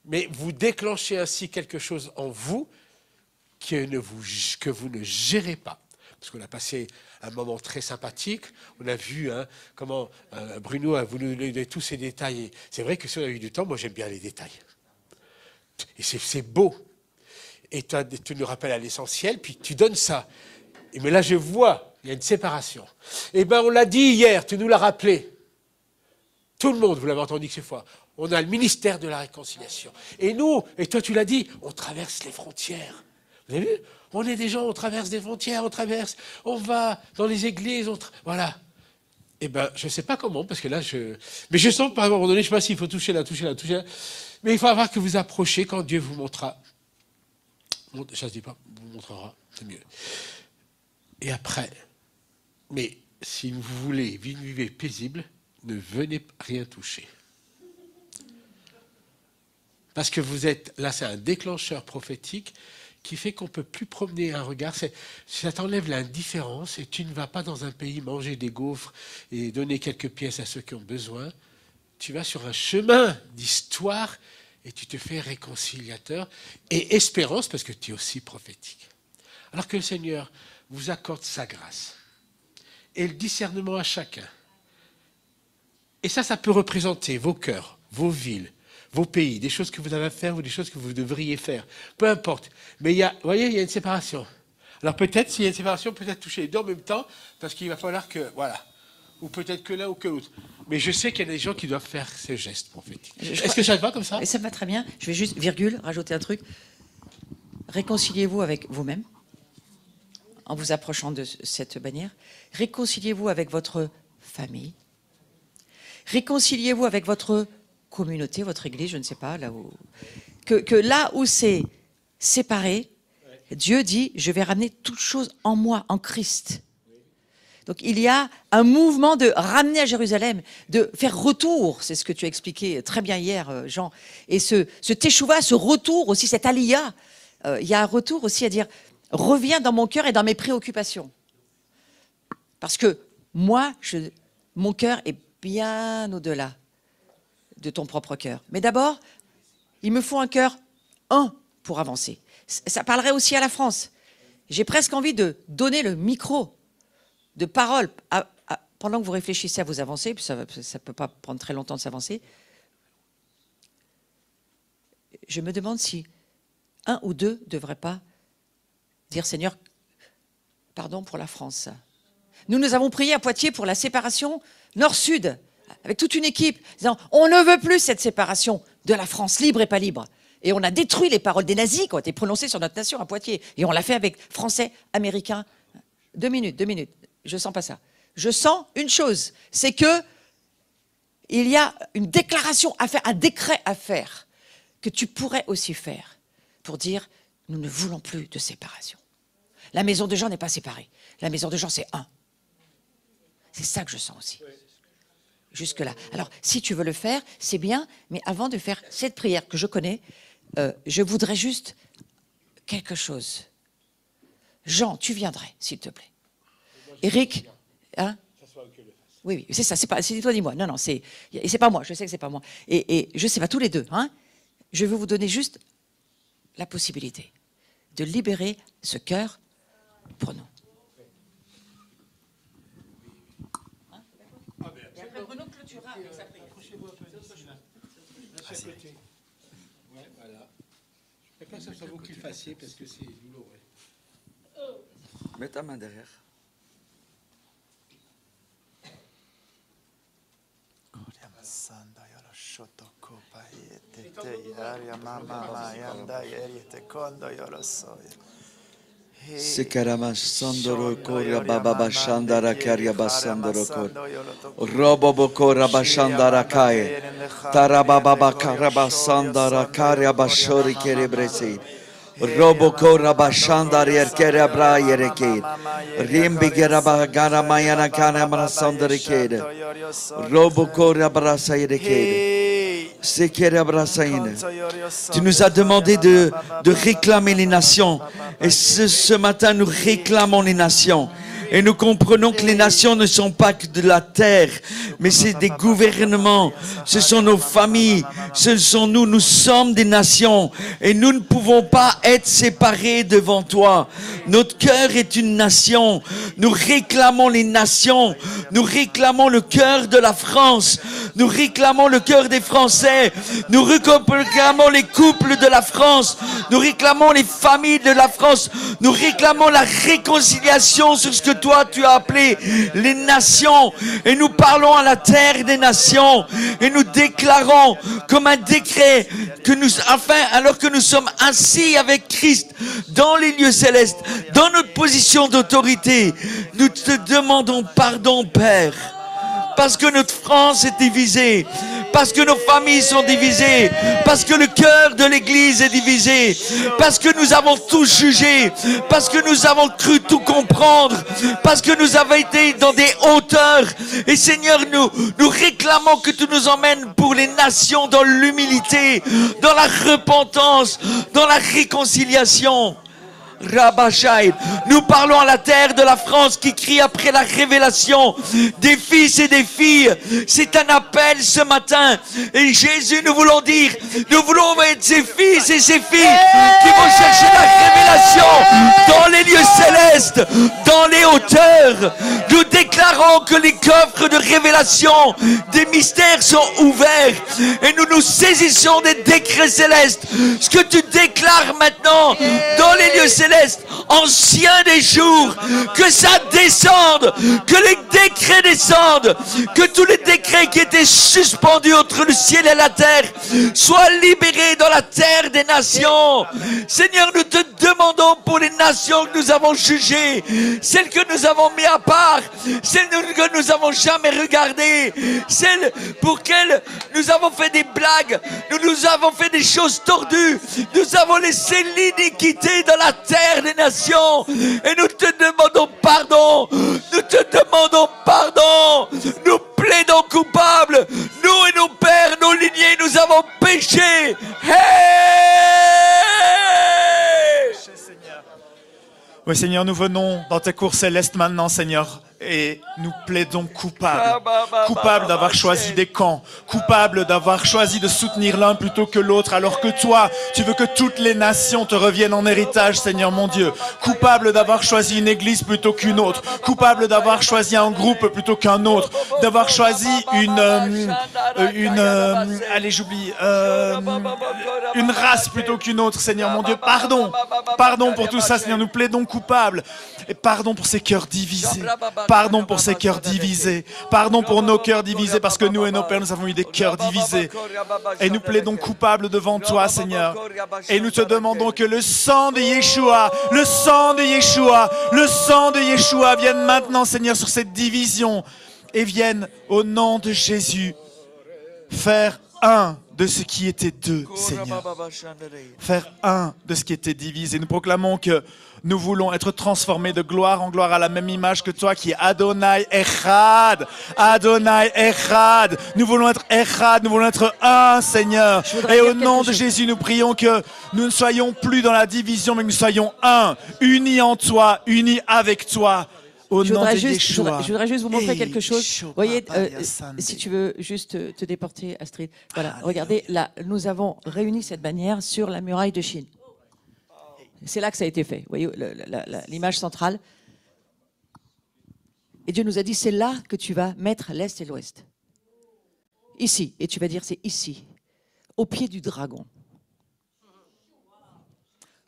Mais vous déclenchez ainsi quelque chose en vous que vous ne gérez pas. Parce qu'on a passé un moment très sympathique. On a vu hein, comment Bruno a voulu donner tous ces détails. C'est vrai que si on a eu du temps, moi j'aime bien les détails. Et c'est beau. Et tu nous rappelles à l'essentiel, puis tu donnes ça. Mais là je vois, il y a une séparation. Eh bien on l'a dit hier, tu nous l'as rappelé. Tout le monde, vous l'avez entendu que ces fois. On a le ministère de la réconciliation. Et nous, et toi tu l'as dit, on traverse les frontières. Vous avez vu? On est des gens, on traverse des frontières, on va dans les églises, voilà. Eh bien, je ne sais pas comment, parce que là, mais je sens qu'à un moment donné, je ne sais pas s'il faut toucher là. Mais il faut avoir que vous approchiez quand Dieu vous montrera. Ça se dit pas, vous montrera, c'est mieux. Et après, mais si vous voulez vivre paisible, ne venez rien toucher. Parce que vous êtes, là c'est un déclencheur prophétique qui fait qu'on ne peut plus promener un regard. Ça t'enlève l'indifférence et tu ne vas pas dans un pays manger des gaufres et donner quelques pièces à ceux qui ont besoin. Tu vas sur un chemin d'histoire et tu te fais réconciliateur et espérance parce que tu es aussi prophétique. Alors que le Seigneur vous accorde sa grâce et le discernement à chacun. Et ça peut représenter vos cœurs, vos villes, vos pays, des choses que vous avez à faire ou des choses que vous devriez faire. Peu importe. Mais vous voyez, il y a une séparation. Alors peut-être, s'il y a une séparation, peut-être toucher les deux en même temps, parce qu'il va falloir que, voilà. Ou peut-être que l'un ou que l'autre. Mais je sais qu'il y a des gens qui doivent faire ces gestes prophétiques. Est-ce que ça va comme ça? Ça va très bien. Je vais juste, rajouter un truc. Réconciliez-vous avec vous-même, en vous approchant de cette bannière. Réconciliez-vous avec votre famille. Réconciliez-vous avec votre communauté, votre église, je ne sais pas, là où... Que là où c'est séparé, Dieu dit, je vais ramener toutes choses en moi, en Christ. Donc il y a un mouvement de ramener à Jérusalem, de faire retour, c'est ce que tu as expliqué très bien hier, Jean. Et ce teshuva, ce retour aussi, cette aliyah, il y a un retour aussi à dire, reviens dans mon cœur et dans mes préoccupations. Parce que moi, mon cœur est bien au-delà de ton propre cœur. Mais d'abord, il me faut un cœur pour avancer. Ça parlerait aussi à la France. J'ai presque envie de donner le micro de parole pendant que vous réfléchissez à vos avancées, puis ça ne peut pas prendre très longtemps de s'avancer. Je me demande si un ou deux ne devraient pas dire, Seigneur, pardon pour la France. Nous avons prié à Poitiers pour la séparation nord-sud, avec toute une équipe, disant on ne veut plus cette séparation de la France libre et pas libre. Et on a détruit les paroles des nazis qui ont été prononcées sur notre nation à Poitiers. Et on l'a fait avec Français, Américains. 2 minutes. Je sens pas ça. Je sens une chose, c'est que il y a une déclaration à faire, un décret à faire, que tu pourrais aussi faire pour dire nous ne voulons plus de séparation. La maison de Jean n'est pas séparée. La maison de Jean, c'est un. C'est ça que je sens aussi. Jusque-là. Alors, si tu veux le faire, c'est bien, mais avant de faire cette prière que je connais, je voudrais juste quelque chose. Jean, tu viendrais, s'il te plaît. Eric, hein? Oui, c'est ça, c'est toi, dis-moi. Non, c'est pas moi, je sais que c'est pas moi. Et je sais pas, tous les deux, hein? Je veux vous donner juste la possibilité de libérer ce cœur pour nous. Et après, Bruno clôturera avec sa prière. Ouais, voilà. Je ne pas que ce soit vous qui le fassiez parce que c'est douloureux. Mets ta main derrière. Sekarama sandoro koria baba bashandara karia basandoro kor. Robo bokora bashandara kai. Tarababa bakaraba sandara karia bashori kerebresi. Robo kora bashandara yerkere bra yerekid. Rimbi geraba gara mayana kana marasandara kede. Robo kora brasa yerekid. Tu nous as demandé de réclamer les nations. Et ce matin, nous réclamons les nations. Et nous comprenons que les nations ne sont pas que de la terre, mais c'est des gouvernements, ce sont nos familles, ce sont nous, nous sommes des nations. Et nous ne pouvons pas être séparés devant toi. Notre cœur est une nation. Nous réclamons les nations. Nous réclamons le cœur de la France. Nous réclamons le cœur des Français. Nous réclamons les couples de la France. Nous réclamons les familles de la France. Nous réclamons la réconciliation sur ce que toi tu as appelé les nations. Et nous parlons à la terre des nations. Et nous déclarons comme un décret que nous, alors que nous sommes assis avec Christ dans les lieux célestes, dans notre position d'autorité, nous te demandons pardon, Père. Parce que notre France est divisée, parce que nos familles sont divisées, parce que le cœur de l'Église est divisé, parce que nous avons tout jugé, parce que nous avons cru tout comprendre, parce que nous avons été dans des hauteurs. Et Seigneur, nous réclamons que tu nous emmènes pour les nations dans l'humilité, dans la repentance, dans la réconciliation. Rabashai. Nous parlons à la terre de la France qui crie après la révélation des fils et des filles. C'est un appel ce matin. Et Jésus, nous voulons dire, nous voulons être ces fils et ces filles qui vont chercher la révélation dans les lieux célestes, dans les hauteurs. Nous déclarons que les coffres de révélation des mystères sont ouverts et nous nous saisissons des décrets célestes. Ce que tu déclares maintenant dans les lieux célestes, ancien des jours, que ça descende, que les décrets descendent, que tous les décrets qui étaient suspendus entre le ciel et la terre soient libérés dans la terre des nations. Seigneur, nous te demandons pour les nations que nous avons jugées, celles que nous avons mis à part, celles que nous avons jamais regardées, celles pour lesquelles nous avons fait des blagues, nous avons fait des choses tordues, nous avons laissé l'iniquité dans la terre des nations, et nous te demandons pardon, nous te demandons pardon, nous plaidons coupables, nous et nos pères, nos lignées, nous avons péché. Hey! Oui, Seigneur, nous venons dans tes cours célestes maintenant, Seigneur. Et nous plaidons coupables d'avoir choisi des camps, coupables d'avoir choisi de soutenir l'un plutôt que l'autre, alors que toi, tu veux que toutes les nations te reviennent en héritage, Seigneur mon Dieu. Coupables d'avoir choisi une église plutôt qu'une autre, coupables d'avoir choisi un groupe plutôt qu'un autre, d'avoir choisi une race plutôt qu'une autre, Seigneur mon Dieu. Pardon pour tout ça, Seigneur, nous plaidons coupables. Et pardon pour ces cœurs divisés. Pardon pour ces cœurs divisés. Pardon pour nos cœurs divisés, parce que nous et nos pères, nous avons eu des cœurs divisés. Et nous plaidons coupables devant toi, Seigneur. Et nous te demandons que le sang de Yeshua, le sang de Yeshua, le sang de Yeshua vienne maintenant, Seigneur, sur cette division et vienne, au nom de Jésus, faire un de ce qui était deux, Seigneur. Faire un de ce qui était divisé. Nous proclamons que nous voulons être transformés de gloire en gloire à la même image que toi qui est Adonai Echad. Adonai Echad. Nous voulons être Echad, nous voulons être un, Seigneur. Et au nom de Jésus, nous prions que nous ne soyons plus dans la division, mais que nous soyons un, unis en toi, unis avec toi. Au nom de Yeshua. Je voudrais juste vous montrer quelque chose. Vous voyez, si tu veux juste te déporter, Astrid. Voilà, regardez, là, nous avons réuni cette bannière sur la muraille de Chine. C'est là que ça a été fait. Vous voyez l'image centrale. Et Dieu nous a dit, c'est là que tu vas mettre l'Est et l'Ouest. Ici. Et tu vas dire, c'est ici, au pied du dragon,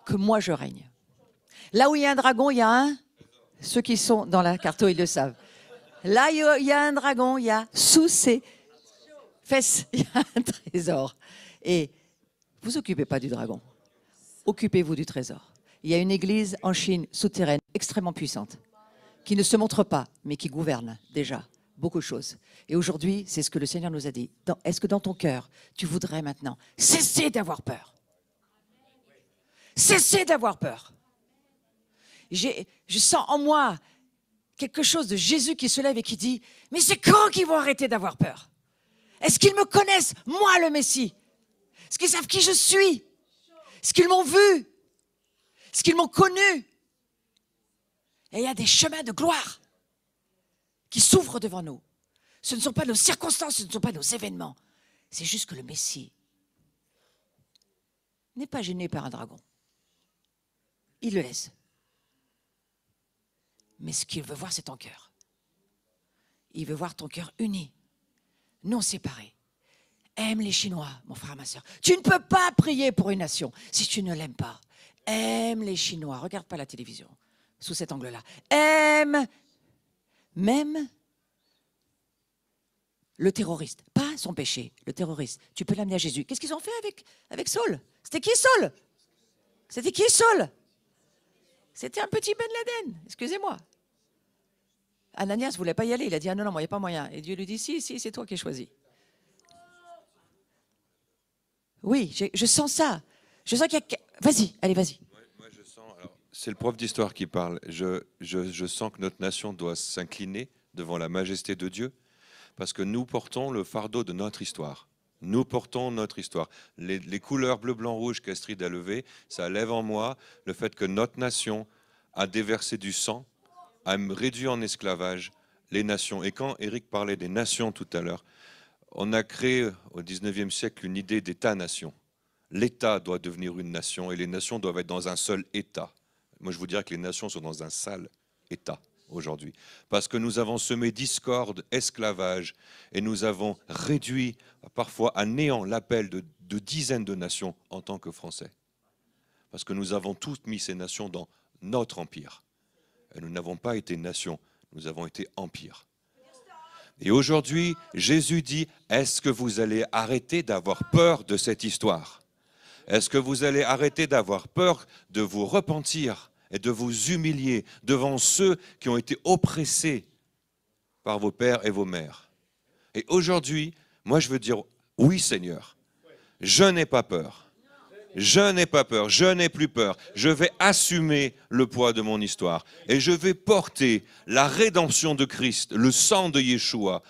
que moi je règne. Là où il y a un dragon, il y a un... Ceux qui sont dans la carto, ils le savent. Là, il y a un dragon, il y a sous ses fesses, il y a un trésor. Et vous occupez pas du dragon. Occupez-vous du trésor. Il y a une église en Chine souterraine extrêmement puissante qui ne se montre pas, mais qui gouverne déjà beaucoup de choses. Et aujourd'hui, c'est ce que le Seigneur nous a dit. Est-ce que dans ton cœur, tu voudrais maintenant cesser d'avoir peur? Cesser d'avoir peur. Je sens en moi quelque chose de Jésus qui se lève et qui dit, mais c'est quand qu'ils vont arrêter d'avoir peur? Est-ce qu'ils me connaissent, moi le Messie? Est-ce qu'ils savent qui je suis? Est-ce qu'ils m'ont vu? Est-ce qu'ils m'ont connu? Et il y a des chemins de gloire qui s'ouvrent devant nous. Ce ne sont pas nos circonstances, ce ne sont pas nos événements. C'est juste que le Messie n'est pas gêné par un dragon. Il le laisse. Mais ce qu'il veut voir, c'est ton cœur. Il veut voir ton cœur uni, non séparé. Aime les Chinois, mon frère, ma soeur. Tu ne peux pas prier pour une nation si tu ne l'aimes pas. Aime les Chinois. Regarde pas la télévision sous cet angle-là. Aime même le terroriste. Pas son péché, le terroriste. Tu peux l'amener à Jésus. Qu'est-ce qu'ils ont fait avec Saul? C'était qui Saul? C'était qui Saul? C'était un petit Ben Laden, excusez-moi. Ananias ne voulait pas y aller. Il a dit, ah non, moi, il n'y a pas moyen. Et Dieu lui dit, si, c'est toi qui as choisi. Oui, je sens ça. Je sens qu'il y a... Vas-y, allez, vas-y. Moi, je sens... C'est le prof d'histoire qui parle. Je sens que notre nation doit s'incliner devant la majesté de Dieu parce que nous portons le fardeau de notre histoire. Nous portons notre histoire. Les couleurs bleu, blanc, rouge qu'Astrid a levées, ça lève en moi le fait que notre nation a déversé du sang, a réduit en esclavage les nations. Et quand Éric parlait des nations tout à l'heure, on a créé au 19e siècle une idée d'État-nation. L'État doit devenir une nation et les nations doivent être dans un seul État. Moi, je vous dirais que les nations sont dans un sale État aujourd'hui. Parce que nous avons semé discorde, esclavage, et nous avons réduit parfois à néant l'appel de dizaines de nations en tant que Français. Parce que nous avons toutes mis ces nations dans notre empire. Et nous n'avons pas été nation, nous avons été empire. Et aujourd'hui, Jésus dit, est-ce que vous allez arrêter d'avoir peur de cette histoire? Est-ce que vous allez arrêter d'avoir peur de vous repentir et de vous humilier devant ceux qui ont été oppressés par vos pères et vos mères? Et aujourd'hui, moi je veux dire, oui Seigneur, je n'ai pas peur. Je n'ai pas peur, je n'ai plus peur. Je vais assumer le poids de mon histoire et je vais porter la rédemption de Christ, le sang de Yeshua,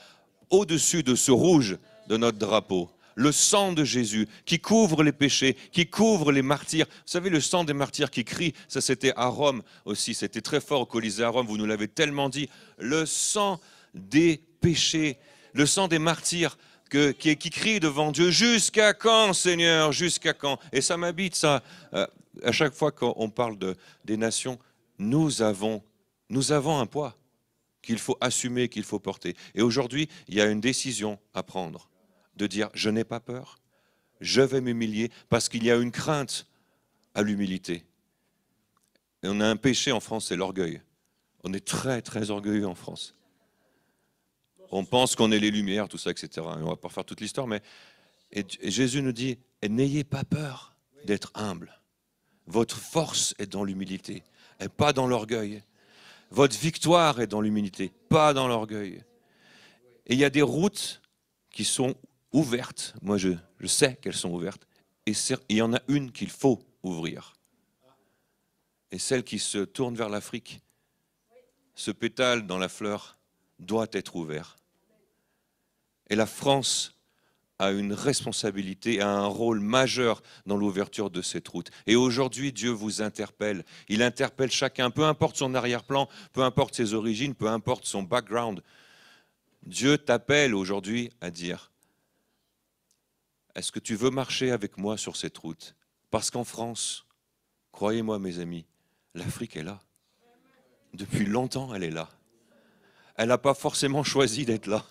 au-dessus de ce rouge de notre drapeau. Le sang de Jésus qui couvre les péchés, qui couvre les martyrs. Vous savez, le sang des martyrs qui crie, ça c'était à Rome aussi, c'était très fort au Colisée à Rome, vous nous l'avez tellement dit. Le sang des péchés, le sang des martyrs, qui crie devant Dieu, jusqu'à quand Seigneur, jusqu'à quand? Et ça m'habite ça, à chaque fois qu'on parle des nations, nous avons un poids qu'il faut assumer, qu'il faut porter. Et aujourd'hui, il y a une décision à prendre, de dire je n'ai pas peur, je vais m'humilier, parce qu'il y a une crainte à l'humilité. Et on a un péché en France, c'est l'orgueil. On est très, très orgueilleux en France. On pense qu'on est les Lumières, tout ça, etc. On ne va pas faire toute l'histoire, mais et Jésus nous dit, n'ayez pas peur d'être humble. Votre force est dans l'humilité, et pas dans l'orgueil. Votre victoire est dans l'humilité, pas dans l'orgueil. Et il y a des routes qui sont ouvertes. Moi, je sais qu'elles sont ouvertes. Et il y en a une qu'il faut ouvrir. Et celle qui se tourne vers l'Afrique, ce pétale dans la fleur, doit être ouvert. Et la France a une responsabilité, a un rôle majeur dans l'ouverture de cette route. Et aujourd'hui, Dieu vous interpelle. Il interpelle chacun, peu importe son arrière-plan, peu importe ses origines, peu importe son background. Dieu t'appelle aujourd'hui à dire, est-ce que tu veux marcher avec moi sur cette route? Parce qu'en France, croyez-moi mes amis, l'Afrique est là. Depuis longtemps, elle est là. Elle n'a pas forcément choisi d'être là.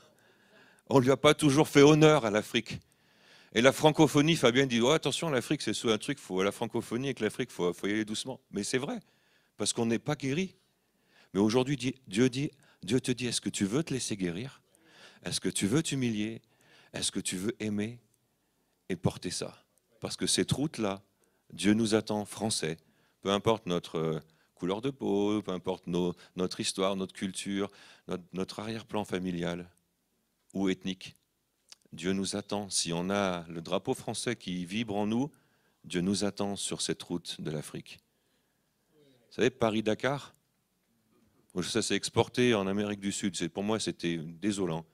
On ne lui a pas toujours fait honneur à l'Afrique. Et la francophonie, Fabien dit, oh, attention, l'Afrique, c'est un truc, la francophonie avec l'Afrique, il faut y aller doucement. Mais c'est vrai, parce qu'on n'est pas guéri. Mais aujourd'hui, Dieu te dit, est-ce que tu veux te laisser guérir? Est-ce que tu veux t'humilier? Est-ce que tu veux aimer et porter ça? Parce que cette route-là, Dieu nous attend, Français, peu importe notre couleur de peau, peu importe notre histoire, notre culture, notre arrière-plan familial ou ethnique. Dieu nous attend. Si on a le drapeau français qui vibre en nous, Dieu nous attend sur cette route de l'Afrique. Vous savez, Paris-Dakar, ça s'est exporté en Amérique du Sud. Pour moi, c'était désolant.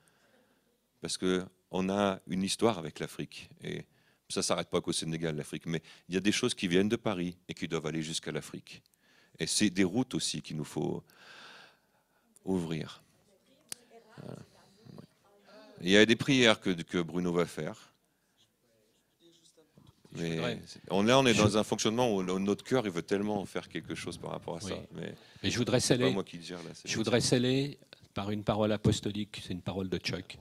Parce qu'on a une histoire avec l'Afrique. Et ça ne s'arrête pas qu'au Sénégal, l'Afrique. Mais il y a des choses qui viennent de Paris et qui doivent aller jusqu'à l'Afrique. Et c'est des routes aussi qu'il nous faut ouvrir. Voilà. Il y a des prières que Bruno va faire. Mais on est dans un fonctionnement où notre cœur il veut tellement faire quelque chose par rapport à ça. Mais je voudrais sceller, moi qui gère, là, je voudrais sceller par une parole apostolique, c'est une parole de Chuck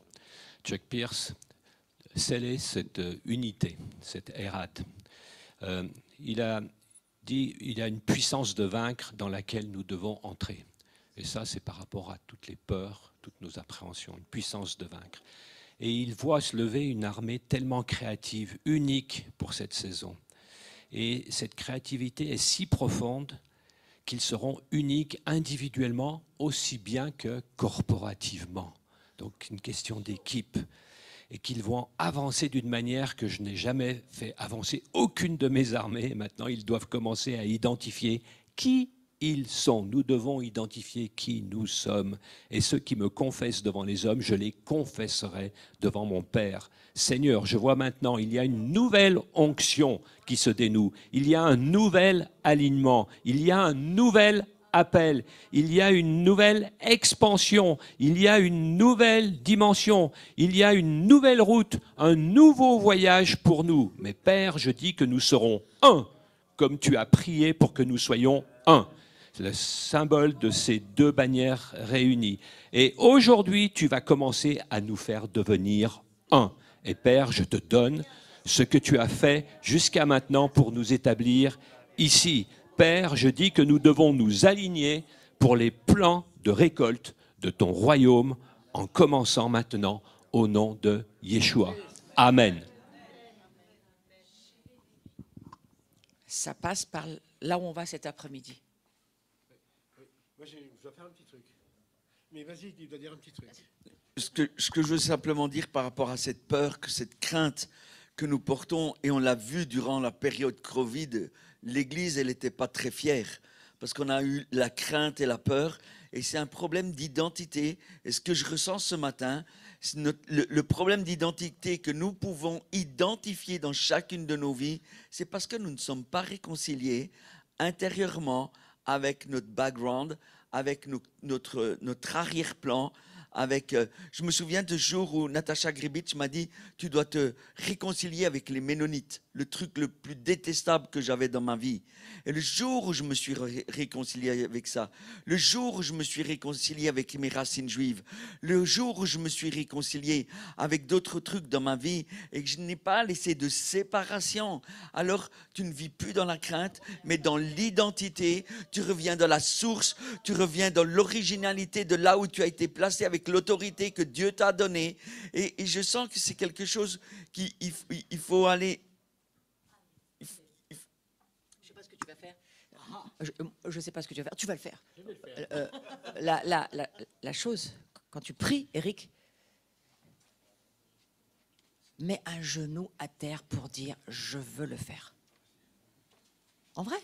Pierce, sceller cette unité, cette érate. Il a dit il y a une puissance de vaincre dans laquelle nous devons entrer. Et ça, c'est par rapport à toutes les peurs, toutes nos appréhensions, une puissance de vaincre. Et il voit se lever une armée tellement créative, unique pour cette saison. Et cette créativité est si profonde qu'ils seront uniques individuellement aussi bien que corporativement. Donc une question d'équipe. Et qu'ils vont avancer d'une manière que je n'ai jamais fait avancer aucune de mes armées. Maintenant, ils doivent commencer à identifier qui ils sont. Nous devons identifier qui nous sommes. Et ceux qui me confessent devant les hommes, je les confesserai devant mon Père. Seigneur, je vois maintenant, il y a une nouvelle onction qui se dénoue. Il y a un nouvel alignement. Il y a un nouvel appel. Il y a une nouvelle expansion. Il y a une nouvelle dimension. Il y a une nouvelle route, un nouveau voyage pour nous. Mais Père, je dis que nous serons un, comme tu as prié pour que nous soyons un. C'est le symbole de ces deux bannières réunies. Et aujourd'hui, tu vas commencer à nous faire devenir un. Et Père, je te donne ce que tu as fait jusqu'à maintenant pour nous établir ici. Père, je dis que nous devons nous aligner pour les plans de récolte de ton royaume, en commençant maintenant au nom de Yeshua. Amen. Ça passe par là où on va cet après-midi. Moi, je dois faire un petit truc. Mais vas-y, tu dois dire un petit truc. Ce que je veux simplement dire par rapport à cette peur, cette crainte que nous portons, et on l'a vu durant la période Covid, l'Église, elle n'était pas très fière, parce qu'on a eu la crainte et la peur, et c'est un problème d'identité. Et ce que je ressens ce matin, c'est le problème d'identité que nous pouvons identifier dans chacune de nos vies, c'est parce que nous ne sommes pas réconciliés intérieurement avec notre background, avec notre arrière-plan, avec... je me souviens du jour où Natacha Gribitsch m'a dit « Tu dois te réconcilier avec les Ménonites », le truc le plus détestable que j'avais dans ma vie. Et le jour où je me suis réconcilié avec ça, le jour où je me suis réconcilié avec mes racines juives, le jour où je me suis réconcilié avec d'autres trucs dans ma vie et que je n'ai pas laissé de séparation, alors tu ne vis plus dans la crainte, mais dans l'identité, tu reviens dans la source, tu reviens dans l'originalité de là où tu as été placé avec l'autorité que Dieu t'a donnée. Et je sens que c'est quelque chose qu'il faut aller... Je ne sais pas ce que tu vas faire. Tu vas le faire. La chose, quand tu pries, Eric, mets un genou à terre pour dire « je veux le faire ». En vrai.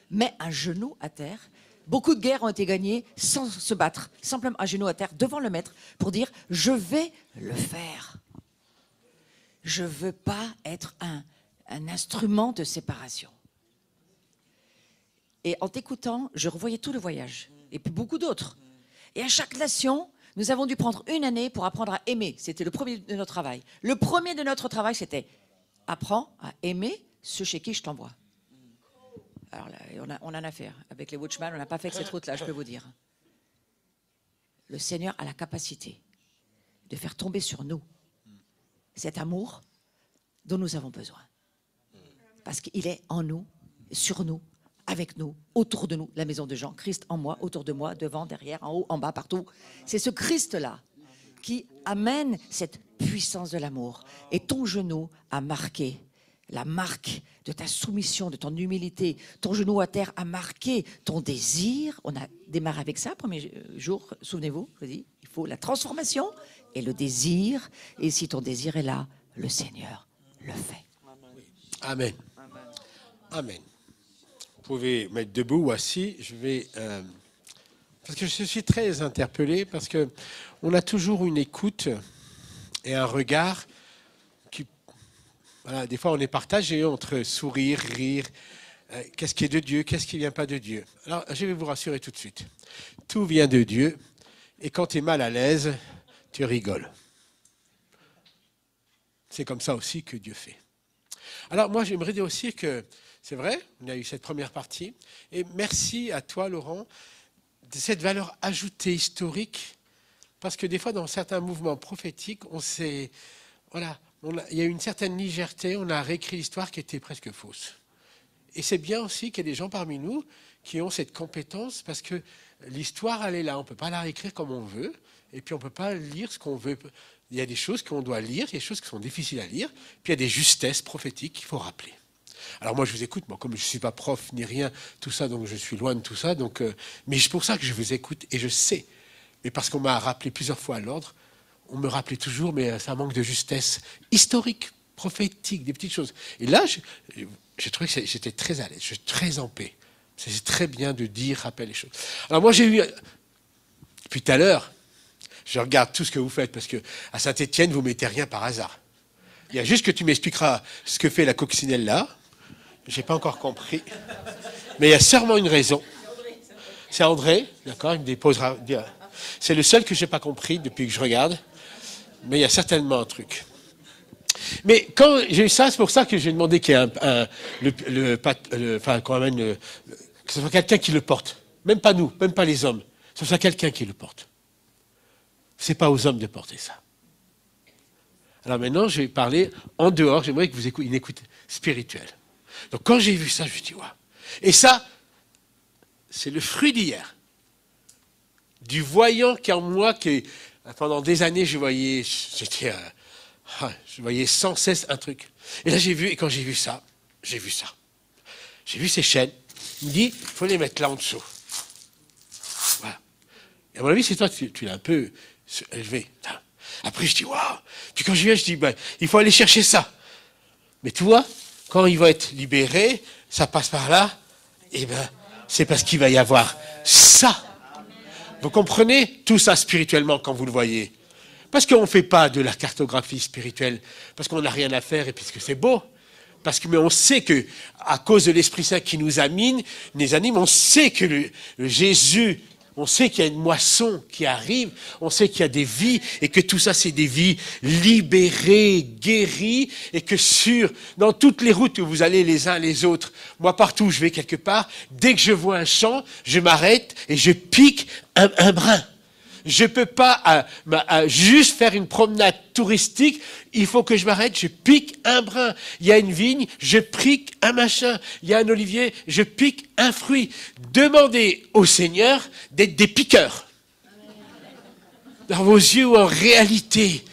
Mets un genou à terre. Beaucoup de guerres ont été gagnées sans se battre. Simplement un genou à terre devant le maître pour dire « je vais le faire ». Je ne veux pas être un instrument de séparation. Et en t'écoutant, je revoyais tout le voyage, et puis beaucoup d'autres. Et à chaque nation, nous avons dû prendre une année pour apprendre à aimer. C'était le premier de notre travail. Le premier de notre travail, c'était « apprends à aimer ceux chez qui je t'envoie ». Alors là, on en a fait. Avec les Watchmen, on n'a pas fait que cette route-là, je peux vous dire. Le Seigneur a la capacité de faire tomber sur nous cet amour dont nous avons besoin. Parce qu'il est en nous, sur nous, avec nous, autour de nous, la maison de Jean, Christ en moi, autour de moi, devant, derrière, en haut, en bas, partout. C'est ce Christ-là qui amène cette puissance de l'amour. Et ton genou a marqué la marque de ta soumission, de ton humilité. Ton genou à terre a marqué ton désir. On a démarré avec ça, premier jour, souvenez-vous, je vous dis, il faut la transformation et le désir. Et si ton désir est là, le Seigneur le fait. Amen. Amen. Vous pouvez mettre debout ou assis. Je vais... parce que je suis très interpellé, parce qu'on a toujours une écoute et un regard qui... Voilà, des fois, on est partagé entre sourire, rire, qu'est-ce qui est de Dieu, qu'est-ce qui ne vient pas de Dieu. Alors, je vais vous rassurer tout de suite. Tout vient de Dieu, et quand tu es mal à l'aise, tu rigoles. C'est comme ça aussi que Dieu fait. Alors, moi, j'aimerais dire aussi que c'est vrai, on a eu cette première partie. Et merci à toi, Laurent, de cette valeur ajoutée historique. Parce que des fois, dans certains mouvements prophétiques, voilà, il y a une certaine légèreté, on a réécrit l'histoire qui était presque fausse. Et c'est bien aussi qu'il y ait des gens parmi nous qui ont cette compétence, parce que l'histoire, elle est là. On ne peut pas la réécrire comme on veut. Et puis, on ne peut pas lire ce qu'on veut. Il y a des choses qu'on doit lire, il y a des choses qui sont difficiles à lire. Puis, il y a des justesses prophétiques qu'il faut rappeler. Alors moi, je vous écoute, moi, comme je ne suis pas prof ni rien, tout ça, donc je suis loin de tout ça. Donc, mais c'est pour ça que je vous écoute et je sais. Mais parce qu'on m'a rappelé plusieurs fois à l'ordre, on me rappelait toujours, mais ça manque de justesse historique, prophétique, des petites choses. Et là, j'ai trouvé que j'étais très à l'aise, je suis très en paix. C'est très bien de dire, rappeler les choses. Alors moi, j'ai eu, depuis tout à l'heure, je regarde tout ce que vous faites, parce qu'à Saint-Étienne, vous ne mettez rien par hasard. Il y a juste que tu m'expliqueras ce que fait la coccinelle là. Je n'ai pas encore compris. Mais il y a sûrement une raison. C'est André, d'accord, il me déposera. C'est le seul que je n'ai pas compris depuis que je regarde. Mais il y a certainement un truc. Mais quand j'ai eu ça, c'est pour ça que j'ai demandé qu'il y ait que ce soit quelqu'un qui le porte. Même pas nous, même pas les hommes. Que ce soit quelqu'un qui le porte. Ce n'est pas aux hommes de porter ça. Alors maintenant, je vais parler en dehors. J'aimerais que vous ayez une écoute spirituelle. Donc quand j'ai vu ça, je me suis dit, waouh. Et ça, c'est le fruit d'hier. Du voyant qui en moi, pendant des années, je voyais sans cesse un truc. Et là, et quand j'ai vu ça. J'ai vu ces chaînes. Il me dit, il faut les mettre là en dessous. Voilà. Et à mon avis, c'est toi, tu l'as un peu élevé. Après, je dis, waouh. Puis quand je viens, je dis, il faut aller chercher ça. Mais tu vois, quand il va être libéré, ça passe par là, et c'est parce qu'il va y avoir ça. Vous comprenez tout ça spirituellement quand vous le voyez. Parce qu'on ne fait pas de la cartographie spirituelle, parce qu'on n'a rien à faire et puisque c'est beau. Mais on sait que, à cause de l'Esprit Saint qui nous anime, on sait que le Jésus On sait qu'il y a une moisson qui arrive, on sait qu'il y a des vies et que tout ça c'est des vies libérées, guéries et que dans toutes les routes où vous allez les uns les autres, moi partout où je vais quelque part, dès que je vois un champ, je m'arrête et je pique un brin. Je ne peux pas juste faire une promenade touristique. Il faut que je m'arrête, je pique un brin. Il y a une vigne, je pique un machin. Il y a un olivier, je pique un fruit. Demandez au Seigneur d'être des piqueurs. Dans vos yeux ou en réalité.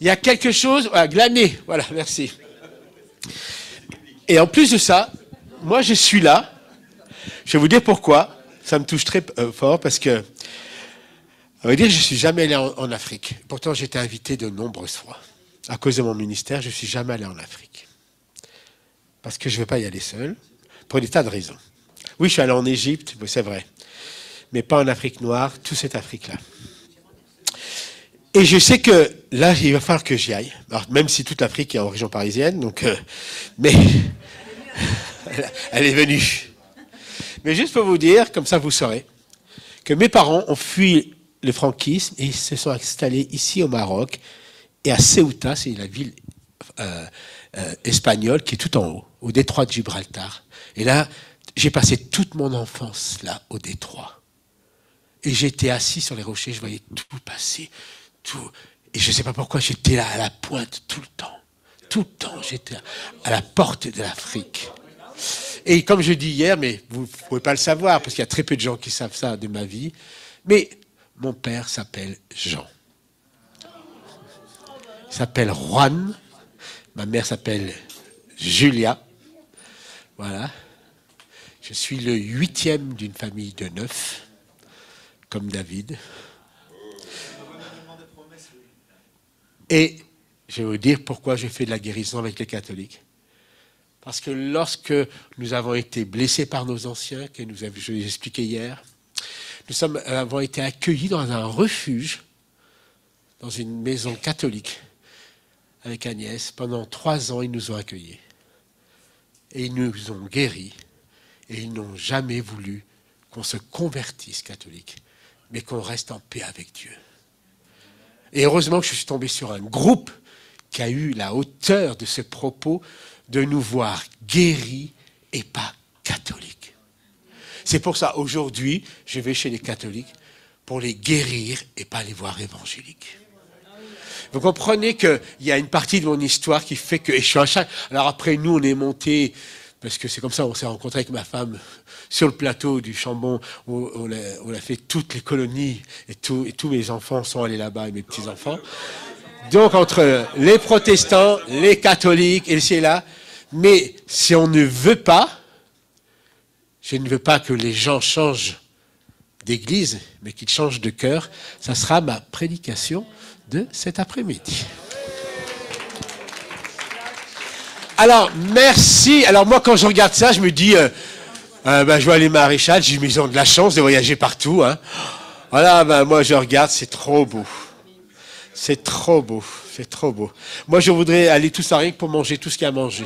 Il y a quelque chose... Ah, glaner, voilà, merci. Et en plus de ça, moi je suis là. Je vais vous dire pourquoi. Ça me touche très fort parce que, à vrai dire, je ne suis jamais allé en Afrique. Pourtant, j'ai été invité de nombreuses fois. À cause de mon ministère, je ne suis jamais allé en Afrique. Parce que je ne veux pas y aller seul, pour des tas de raisons. Oui, je suis allé en Égypte, c'est vrai. Mais pas en Afrique noire, toute cette Afrique-là. Et je sais que là, il va falloir que j'y aille. Alors, même si toute l'Afrique est en région parisienne, donc, mais elle est venue. Mais juste pour vous dire, comme ça vous saurez, que mes parents ont fui le franquisme et ils se sont installés ici au Maroc et à Ceuta, c'est la ville espagnole qui est tout en haut, au détroit de Gibraltar. Et là, j'ai passé toute mon enfance là, au détroit. Et j'étais assis sur les rochers, je voyais tout passer, tout. Et je ne sais pas pourquoi j'étais là à la pointe tout le temps. Tout le temps, j'étais à la porte de l'Afrique. Et comme je dis hier, mais vous ne pouvez pas le savoir, parce qu'il y a très peu de gens qui savent ça de ma vie, mais mon père s'appelle Jean. Il s'appelle Juan. Ma mère s'appelle Julia. Voilà. Je suis le 8e d'une famille de 9, comme David. Et je vais vous dire pourquoi j'ai fait de la guérison avec les catholiques. Parce que lorsque nous avons été blessés par nos anciens, que je l'ai expliqué hier, nous avons été accueillis dans un refuge, dans une maison catholique, avec Agnès. Pendant 3 ans, ils nous ont accueillis. Et ils nous ont guéris. Et ils n'ont jamais voulu qu'on se convertisse catholique, mais qu'on reste en paix avec Dieu. Et heureusement que je suis tombé sur un groupe qui a eu la hauteur de ce propos, de nous voir guéris et pas catholiques. C'est pour ça, aujourd'hui, je vais chez les catholiques pour les guérir et pas les voir évangéliques. Vous comprenez qu'il y a une partie de mon histoire qui fait que... Et je suis un chat. Alors après, nous, on est montés, parce que c'est comme ça, on s'est rencontrés avec ma femme sur le plateau du Chambon, où on a fait toutes les colonies, et tous mes enfants sont allés là-bas, et mes petits-enfants. Donc, entre les protestants, les catholiques, et c'est là. Mais si on ne veut pas, je ne veux pas que les gens changent d'église, mais qu'ils changent de cœur, ça sera ma prédication de cet après-midi. Alors, merci. Alors, moi, quand je regarde ça, je me dis, je vois les maréchals, ils ont de la chance de voyager partout. Hein. Voilà, moi, je regarde, c'est trop beau. C'est trop beau, c'est trop beau. Moi, je voudrais aller tous à rien que pour manger tout ce qu'il y a à manger.